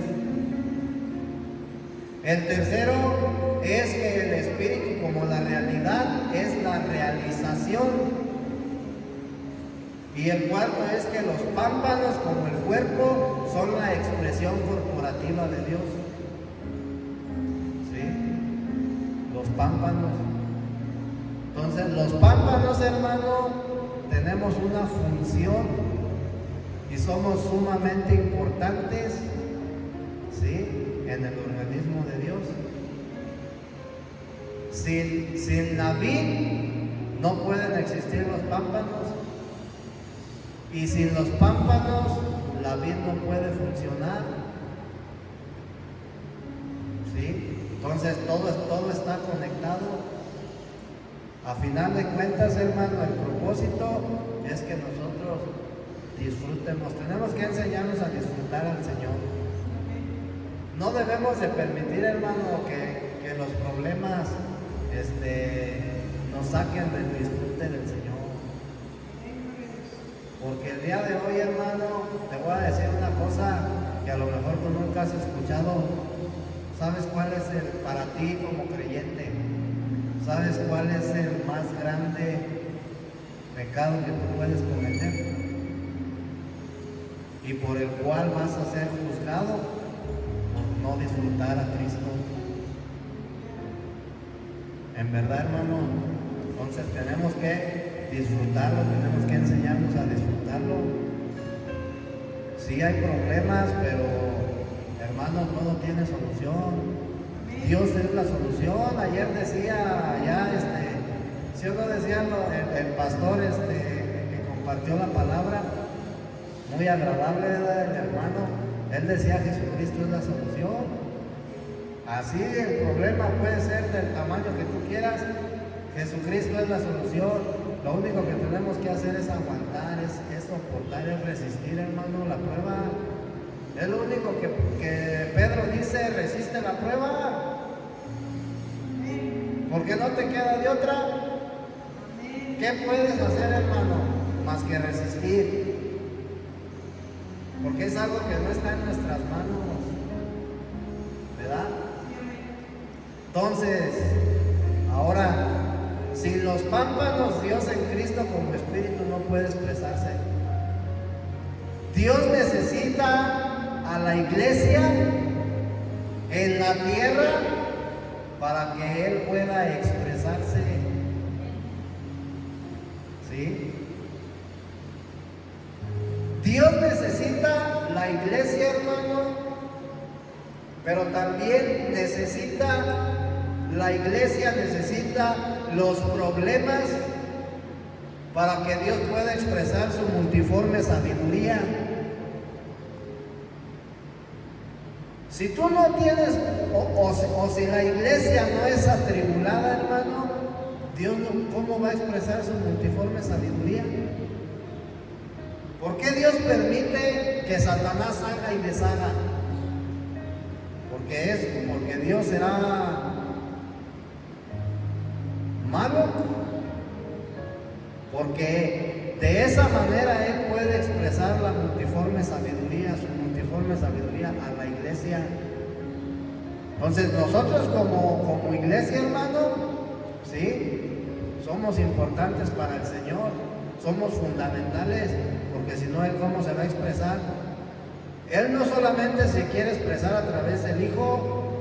Speaker 2: El tercero es que el Espíritu, como la realidad, es la realización. Y el cuarto es que los pámpanos, como el cuerpo, son la expresión corporativa de Dios. ¿Sí? Los pámpanos. Entonces, los pámpanos, hermano, tenemos una función y somos sumamente importantes, ¿sí?, en el organismo de Dios. Sin la vid no pueden existir los pámpanos, y sin los pámpanos la vid no puede funcionar. ¿Sí? Entonces todo está conectado. A final de cuentas, hermano, el propósito es que nosotros disfrutemos. Tenemos que enseñarnos a disfrutar al Señor. No debemos de permitir, hermano, que los problemas nos saquen del disfrute del Señor. Porque el día de hoy, hermano, te voy a decir una cosa que a lo mejor tú nunca has escuchado. ¿Sabes cuál es para ti como creyente? ¿Sabes cuál es el más grande pecado que tú puedes cometer? Y por el cual vas a ser juzgado por no disfrutar a Cristo. En verdad, hermano, entonces tenemos que disfrutarlo, tenemos que enseñarnos a disfrutarlo. Sí hay problemas, pero hermano, todo tiene solución. Dios es la solución. Ayer decía ya, si uno decía el pastor que compartió la palabra, muy agradable, ¿verdad? El hermano, él decía Jesucristo es la solución. Así el problema puede ser del tamaño que tú quieras, Jesucristo es la solución. Lo único que tenemos que hacer es aguantar, es soportar, es resistir, hermano, la prueba. Es lo único que Pedro dice, resiste la prueba. Porque no te queda de otra. ¿Qué puedes hacer, hermano? Más que resistir. Porque es algo que no está en nuestras manos, ¿verdad? Entonces, ahora, sin los pámpanos, Dios en Cristo como Espíritu no puede expresarse. Dios necesita a la iglesia en la tierra para que Él pueda expresarse. ¿Sí? Dios necesita la iglesia, hermano, pero también la iglesia necesita los problemas para que Dios pueda expresar su multiforme sabiduría. Si tú no tienes, o si la iglesia no es atribulada, hermano, Dios ¿cómo va a expresar su multiforme sabiduría? ¿Por qué Dios permite que Satanás haga y deshaga? Porque Dios será malo, porque de esa manera Él puede expresar la multiforme sabiduría, su multiforme sabiduría a la iglesia. Entonces nosotros como iglesia, hermano, ¿sí?, somos importantes para el Señor, somos fundamentales, porque si no, Él ¿cómo se va a expresar? Él no solamente se quiere expresar a través del Hijo,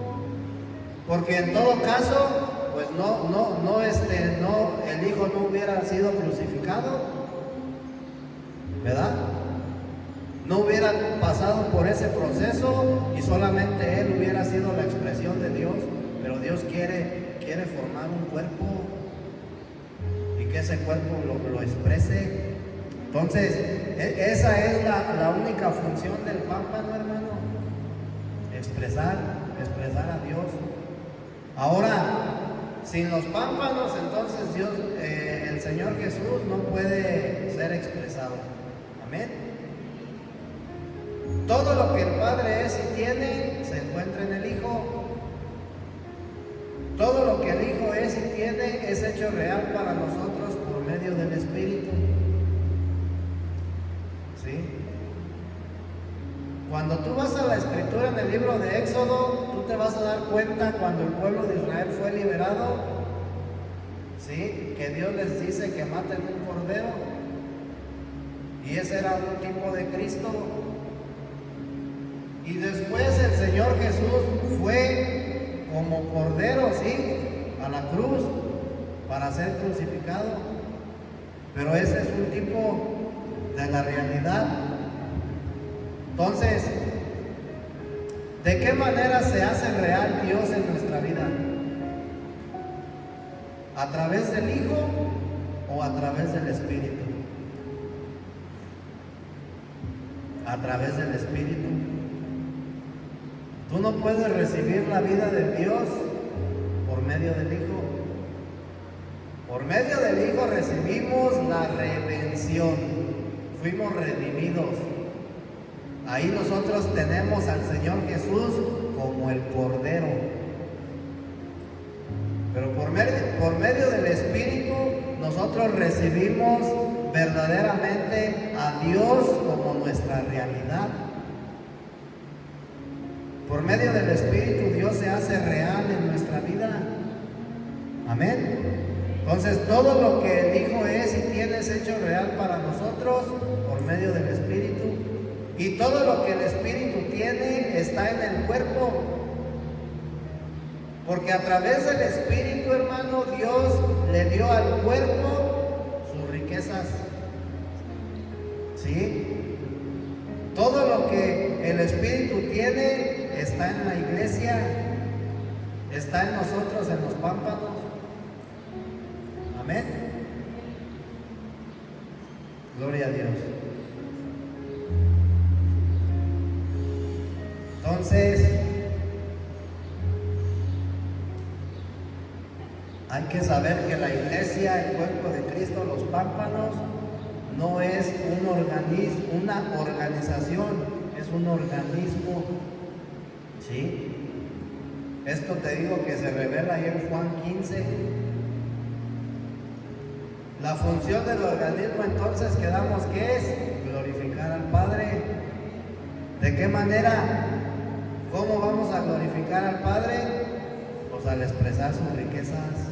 Speaker 2: Porque en todo caso, pues el Hijo no hubiera sido crucificado, ¿verdad? No hubiera pasado por ese proceso y solamente Él hubiera sido la expresión de Dios. Pero Dios quiere formar un cuerpo y que ese cuerpo lo exprese. Entonces, esa es la única función del pámpano, hermano. Expresar a Dios. Ahora, sin los pámpanos, entonces Dios, el Señor Jesús no puede ser expresado. Amén. Todo lo que el Padre es y tiene se encuentra en el Hijo. Todo lo que el Hijo es y tiene es hecho real para nosotros por medio del Espíritu. ¿Sí? Cuando tú vas a la Escritura en el libro de Éxodo, tú te vas a dar cuenta cuando el pueblo de Israel fue liberado, ¿sí?, que Dios les dice que maten un cordero, y ese era un tipo de Cristo. Y después el Señor Jesús fue como cordero, ¿sí?, a la cruz para ser crucificado. Pero ese es un tipo de la realidad. Entonces, ¿de qué manera se hace real Dios en nuestra vida? ¿A través del Hijo o a través del Espíritu? A través del Espíritu. Tú no puedes recibir la vida de Dios por medio del Hijo. Por medio del Hijo recibimos la redención. Fuimos redimidos. Ahí nosotros tenemos al Señor Jesús como el Cordero. Pero por medio del Espíritu nosotros recibimos verdaderamente a Dios como nuestra realidad. Por medio del Espíritu Dios se hace real en nuestra vida. Amén. Entonces todo lo que el Hijo es y tiene es hecho real para nosotros por medio del Espíritu. Y todo lo que el Espíritu tiene está en el cuerpo. Porque a través del Espíritu, hermano, Dios le dio al cuerpo sus riquezas. ¿Sí? Todo lo que el Espíritu tiene está en la iglesia, está en nosotros, en los pámpanos. Amén. Gloria a Dios. Entonces, hay que saber que la iglesia, el cuerpo de Cristo, los pámpanos, no es un organismo, una organización, es un organismo. ¿Sí? Esto te digo que se revela ahí en Juan 15. La función del organismo entonces quedamos que es glorificar al Padre. ¿De qué manera? ¿Cómo vamos a glorificar al Padre? Pues al expresar sus riquezas.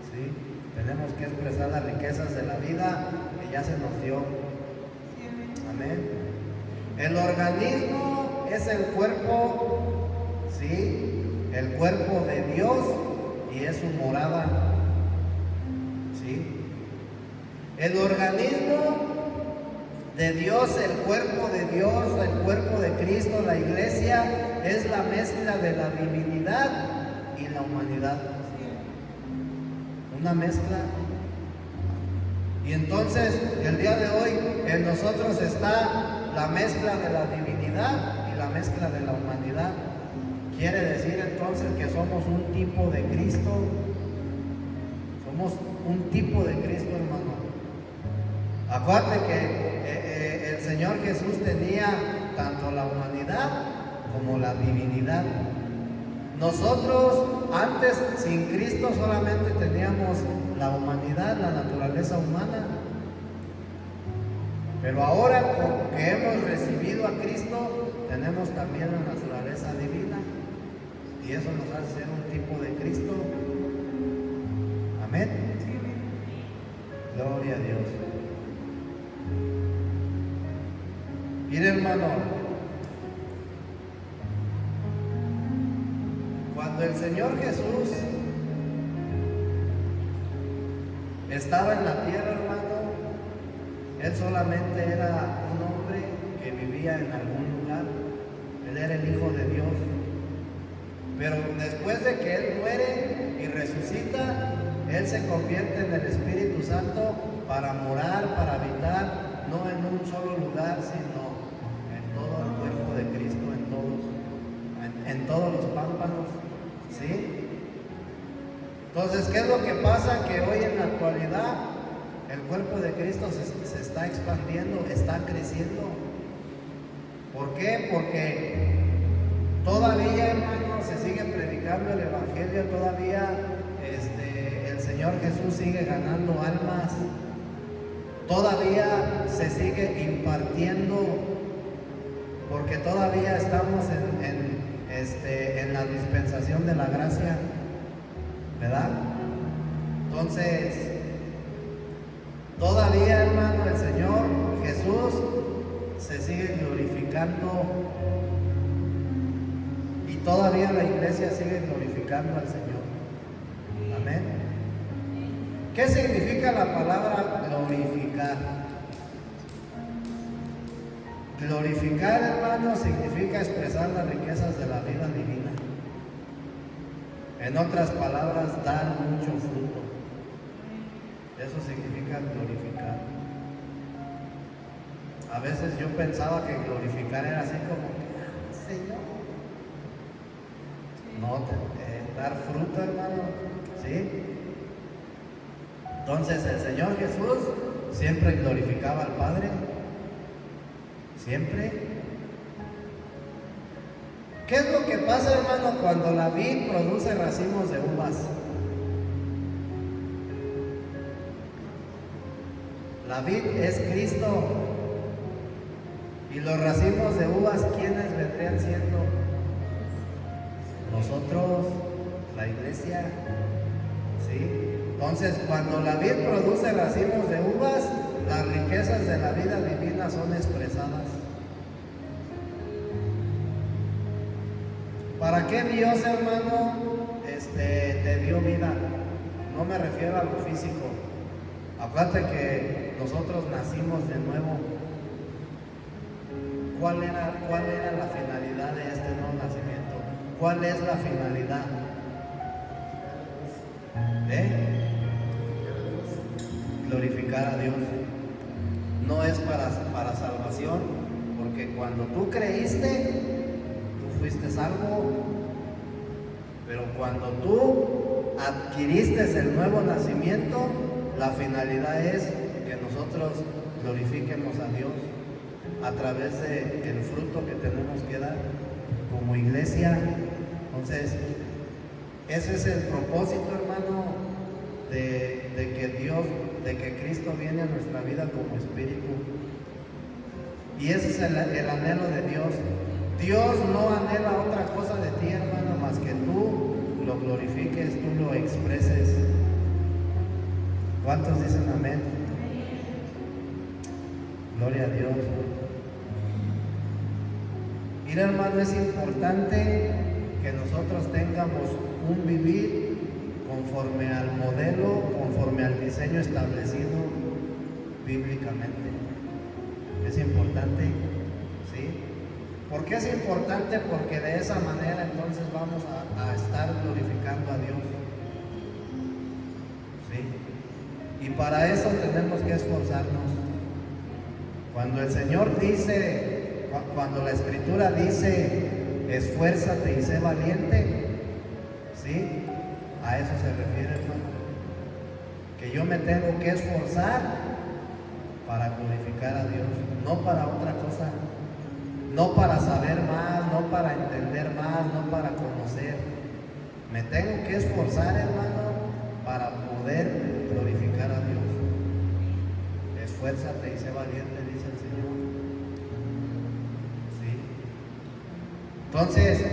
Speaker 2: ¿Sí? Tenemos que expresar las riquezas de la vida que ya se nos dio. Amén. El organismo es el cuerpo, ¿sí?, el cuerpo de Dios y es su morada. ¿Sí? El organismo de Dios, el cuerpo de Dios, el cuerpo de Cristo, la iglesia, es la mezcla de la divinidad y la humanidad. Una mezcla. Y entonces, el día de hoy, en nosotros está la mezcla de la divinidad y la mezcla de la humanidad. Quiere decir entonces que somos un tipo de Cristo. Somos un tipo de Cristo, hermano. Acuérdate que el Señor Jesús tenía tanto la humanidad como la divinidad. Nosotros antes, sin Cristo, solamente teníamos la humanidad, la naturaleza humana. Pero ahora que hemos recibido a Cristo, tenemos también la naturaleza divina. Y eso nos hace ser un tipo de Cristo. Amén. Gloria a Dios. Mire, hermano, Cuando el Señor Jesús estaba en la tierra, hermano, Él solamente era un hombre que vivía en algún lugar. Él era el Hijo de Dios. Pero después de que Él muere y resucita, Él se convierte en el Espíritu Santo para morar, para habitar, no en un solo lugar, sino en todo el cuerpo de Cristo, en todos los pámpanos, ¿sí? Entonces, ¿qué es lo que pasa? Que hoy en la actualidad el cuerpo de Cristo se está expandiendo, está creciendo. ¿Por qué? Porque todavía, hermanos, se sigue predicando el Evangelio, todavía el Señor Jesús sigue ganando almas, todavía se sigue impartiendo, porque todavía estamos en la dispensación de la gracia, ¿verdad? Entonces, todavía, hermano, el Señor Jesús se sigue glorificando y todavía la iglesia sigue glorificando al Señor. Amén. ¿Qué significa la palabra glorificar? Glorificar, hermano, significa expresar las riquezas de la vida divina. En otras palabras, dar mucho fruto. Eso significa glorificar. A veces yo pensaba que glorificar era así como que, Señor. No, dar fruto, hermano, ¿sí? Entonces el Señor Jesús siempre glorificaba al Padre. Siempre. ¿Qué es lo que pasa, hermano, cuando la vid produce racimos de uvas? La vid es Cristo. Y los racimos de uvas, ¿quiénes vendrían siendo? Nosotros, la iglesia. ¿Sí? Entonces, cuando la vid produce racimos de uvas, las riquezas de la vida divina son expresadas. ¿Para qué Dios, hermano, te dio vida? No me refiero a lo físico. Acuérdate que nosotros nacimos de nuevo. ¿Cuál era la finalidad de este nuevo nacimiento? ¿Cuál es la finalidad? Glorificar a Dios. No es para salvación, porque cuando tú creíste, tú fuiste salvo, pero cuando tú adquiriste el nuevo nacimiento, la finalidad es que nosotros glorifiquemos a Dios a través del fruto que tenemos que dar como iglesia. Entonces, ese es el propósito, hermano, de que Cristo viene a nuestra vida como Espíritu. Y ese es el anhelo de Dios. Dios no anhela otra cosa de ti, hermano, más que tú lo glorifiques, tú lo expreses. ¿Cuántos dicen amén? Gloria a Dios. Mira, hermano, es importante que nosotros tengamos un vivir conforme al modelo, conforme al diseño establecido bíblicamente. Es importante, ¿sí? ¿Por qué es importante? Porque de esa manera entonces vamos a estar glorificando a Dios, ¿sí? Y para eso tenemos que esforzarnos. Cuando el Señor dice, cuando la Escritura dice, esfuérzate y sé valiente, ¿sí? A eso se refiere, hermano. Que yo me tengo que esforzar para glorificar a Dios, no para otra cosa, no para saber más, no para entender más, no para conocer. Me tengo que esforzar, hermano, para poder glorificar a Dios. Esfuérzate y sé valiente, dice el Señor. ¿Sí? Entonces,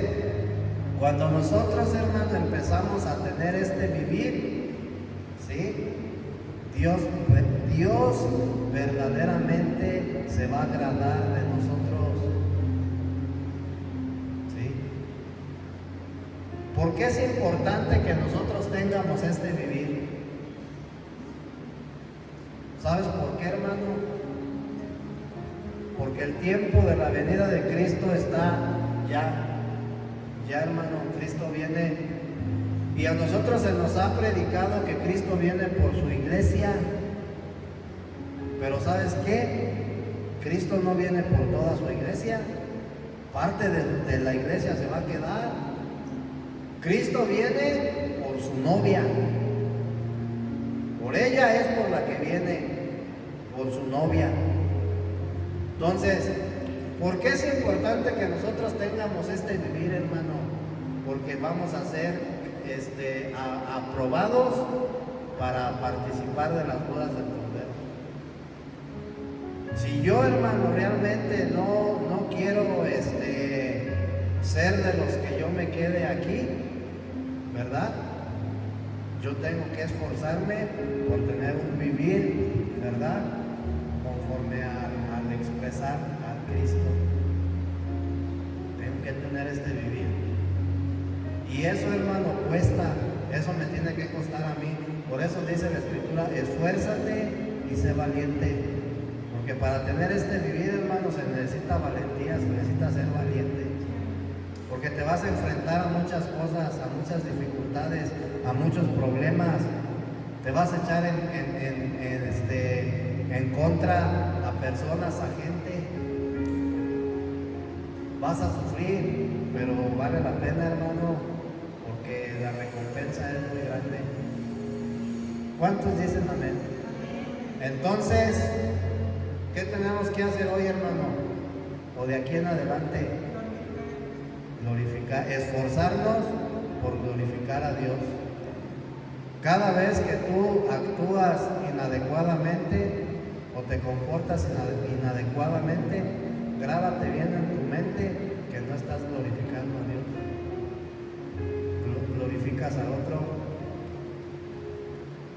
Speaker 2: cuando nosotros, hermano, empezamos a tener este vivir, ¿sí? Dios verdaderamente se va a agradar de nosotros, ¿sí? ¿Por qué es importante que nosotros tengamos este vivir? ¿Sabes por qué, hermano? Porque el tiempo de la venida de Cristo está ya, hermano. Cristo viene, y a nosotros se nos ha predicado que Cristo viene por su iglesia, pero ¿sabes qué? Cristo no viene por toda su iglesia, parte de la iglesia se va a quedar. Cristo viene por su novia, por ella es por la que viene, por su novia. Entonces, ¿por qué es importante que nosotros tengamos este vivir, hermano? Porque vamos a ser aprobados para participar de las bodas del Cordero. Si yo, hermano, realmente no quiero ser de los que yo me quede aquí, ¿verdad? Yo tengo que esforzarme por tener un vivir, ¿verdad? Conforme al expresar a Cristo. Tengo que tener este vivir. Y eso, hermano, cuesta. Eso me tiene que costar a mí. Por eso dice la Escritura, esfuérzate y sé valiente. Porque para tener este vivir, hermano, se necesita valentía, se necesita ser valiente. Porque te vas a enfrentar a muchas cosas, a muchas dificultades, a muchos problemas. Te vas a echar en contra a personas, a gente. Vas a sufrir, pero vale la pena, hermano, porque la recompensa es muy grande. ¿Cuántos dicen amén? Entonces, ¿qué tenemos que hacer hoy, hermano? O de aquí en adelante, glorificar, esforzarnos por glorificar a Dios. Cada vez que tú actúas inadecuadamente o te comportas inadecuadamente, grábate bien en tu mente que no estás glorificando a Dios. Glorificas al otro,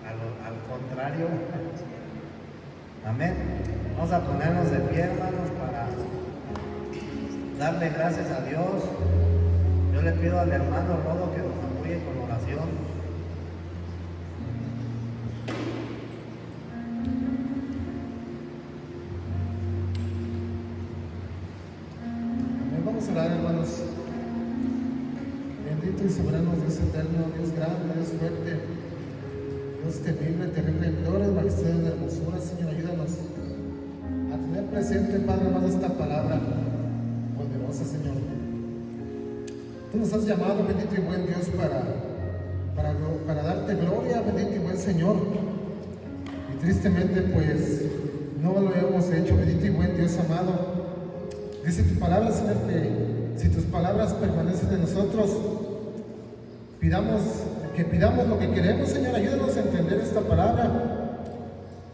Speaker 2: al contrario. Amén. Vamos a ponernos de pie, hermanos, para darle gracias a Dios. Yo le pido al hermano Rodo que nos apoye con oración.
Speaker 3: Vamos a orar, hermanos. Bendito y soberano Dios eterno, Dios grande, Dios fuerte, Dios temible, terrible en gloria, majestad y hermosura. Señor, ayúdanos a tener presente, Padre amado, esta palabra poderosa, Señor. Tú nos has llamado, bendito y buen Dios, para darte gloria, bendito y buen Señor. Y tristemente, pues, no lo hemos hecho, bendito y buen Dios amado. Dice tu palabra, Señor, que si tus palabras permanecen en nosotros, pidamos lo que queremos, Señor. Ayúdanos a entender esta palabra,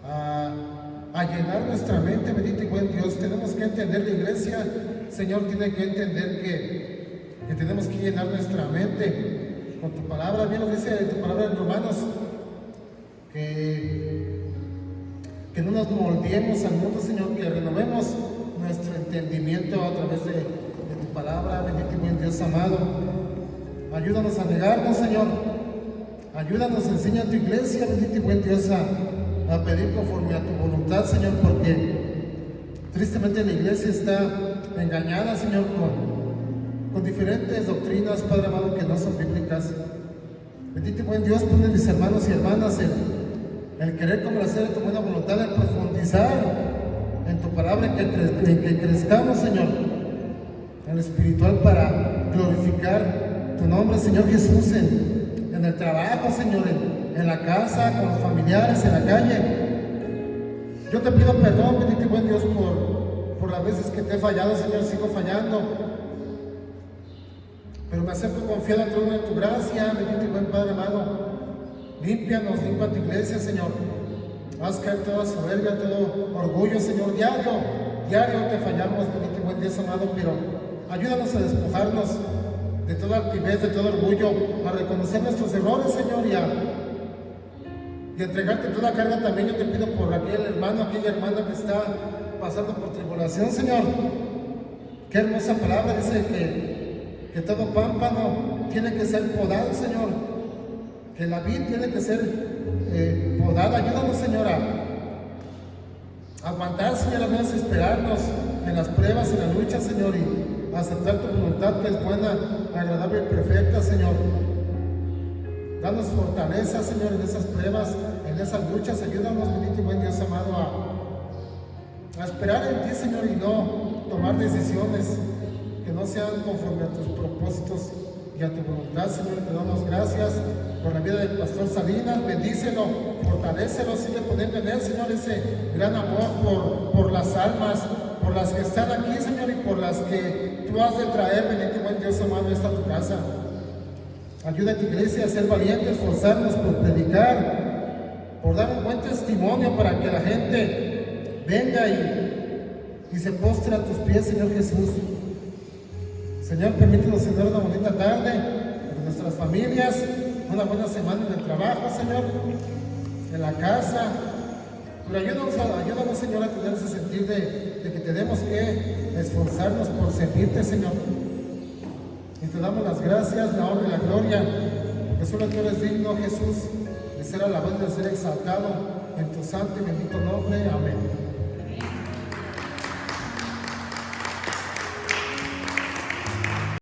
Speaker 3: a llenar nuestra mente, bendito y buen Dios. Tenemos que entender, la iglesia, Señor, tiene que entender que tenemos que llenar nuestra mente con tu palabra. Bien lo dice tu palabra en Romanos, que no nos moldeemos al mundo, Señor, que renovemos nuestro entendimiento a través de tu palabra, bendito y buen Dios amado. Ayúdanos a negarnos, Señor. Ayúdanos, enseña a tu iglesia, bendito y buen Dios, a pedir conforme a tu voluntad, Señor, porque tristemente la iglesia está engañada, Señor, con diferentes doctrinas, Padre amado, que no son bíblicas. Bendito y buen Dios, pon en mis hermanos y hermanas el querer complacer en tu buena voluntad, el profundizar en tu palabra, en que crezcamos, Señor, en lo espiritual, para glorificar tu nombre, Señor Jesús, en el trabajo, Señor, en la casa, con los familiares, en la calle. Yo te pido perdón, bendito y buen Dios, por las veces que te he fallado, Señor. Sigo fallando, pero me acerco confiado al trono de tu gracia, bendito y buen Padre amado. Límpianos, limpia tu iglesia, Señor. Haz caer toda soberbia, todo orgullo, Señor. Diario te fallamos, bendito y buen Dios amado, pero ayúdanos a despojarnos de toda altivez, de todo orgullo, a reconocer nuestros errores, Señor, y entregarte toda carga también. Yo te pido por aquel hermano, aquella hermana que está pasando por tribulación, Señor. Qué hermosa palabra dice que todo pámpano tiene que ser podado, Señor. Que la vid tiene que ser podada. Ayúdanos, Señor, a aguantar, Señor, a no desesperarnos en las pruebas, en la lucha, Señor, y aceptar tu voluntad, que es buena, agradable y perfecta, Señor. Danos fortaleza, Señor, en esas pruebas, en esas luchas. Ayúdanos, bendito y buen Dios amado, a esperar en ti, Señor, y no tomar decisiones que no sean conforme a tus propósitos y a tu voluntad, Señor. Te damos gracias por la vida del pastor Salinas. Bendícelo, fortalécelo, sigue poniendo en él, Señor, ese gran amor por las almas, por las que están aquí, Señor, y por las que tú has de traer, bendito y buen Dios amado, esta tu casa. Ayuda a tu iglesia a ser valientes, esforzarnos por predicar, por dar un buen testimonio para que la gente venga y se postre a tus pies, Señor Jesús. Señor, permítenos, Señor, una bonita tarde con nuestras familias, una buena semana en el trabajo, Señor, en la casa. Pero ayúdanos, Señor, a tener ese sentir de que tenemos que esforzarnos por servirte, Señor. Y te damos las gracias, la honra y la gloria, porque solo tú eres digno, Jesús, de ser alabado y de ser exaltado en tu santo y bendito nombre. Amén.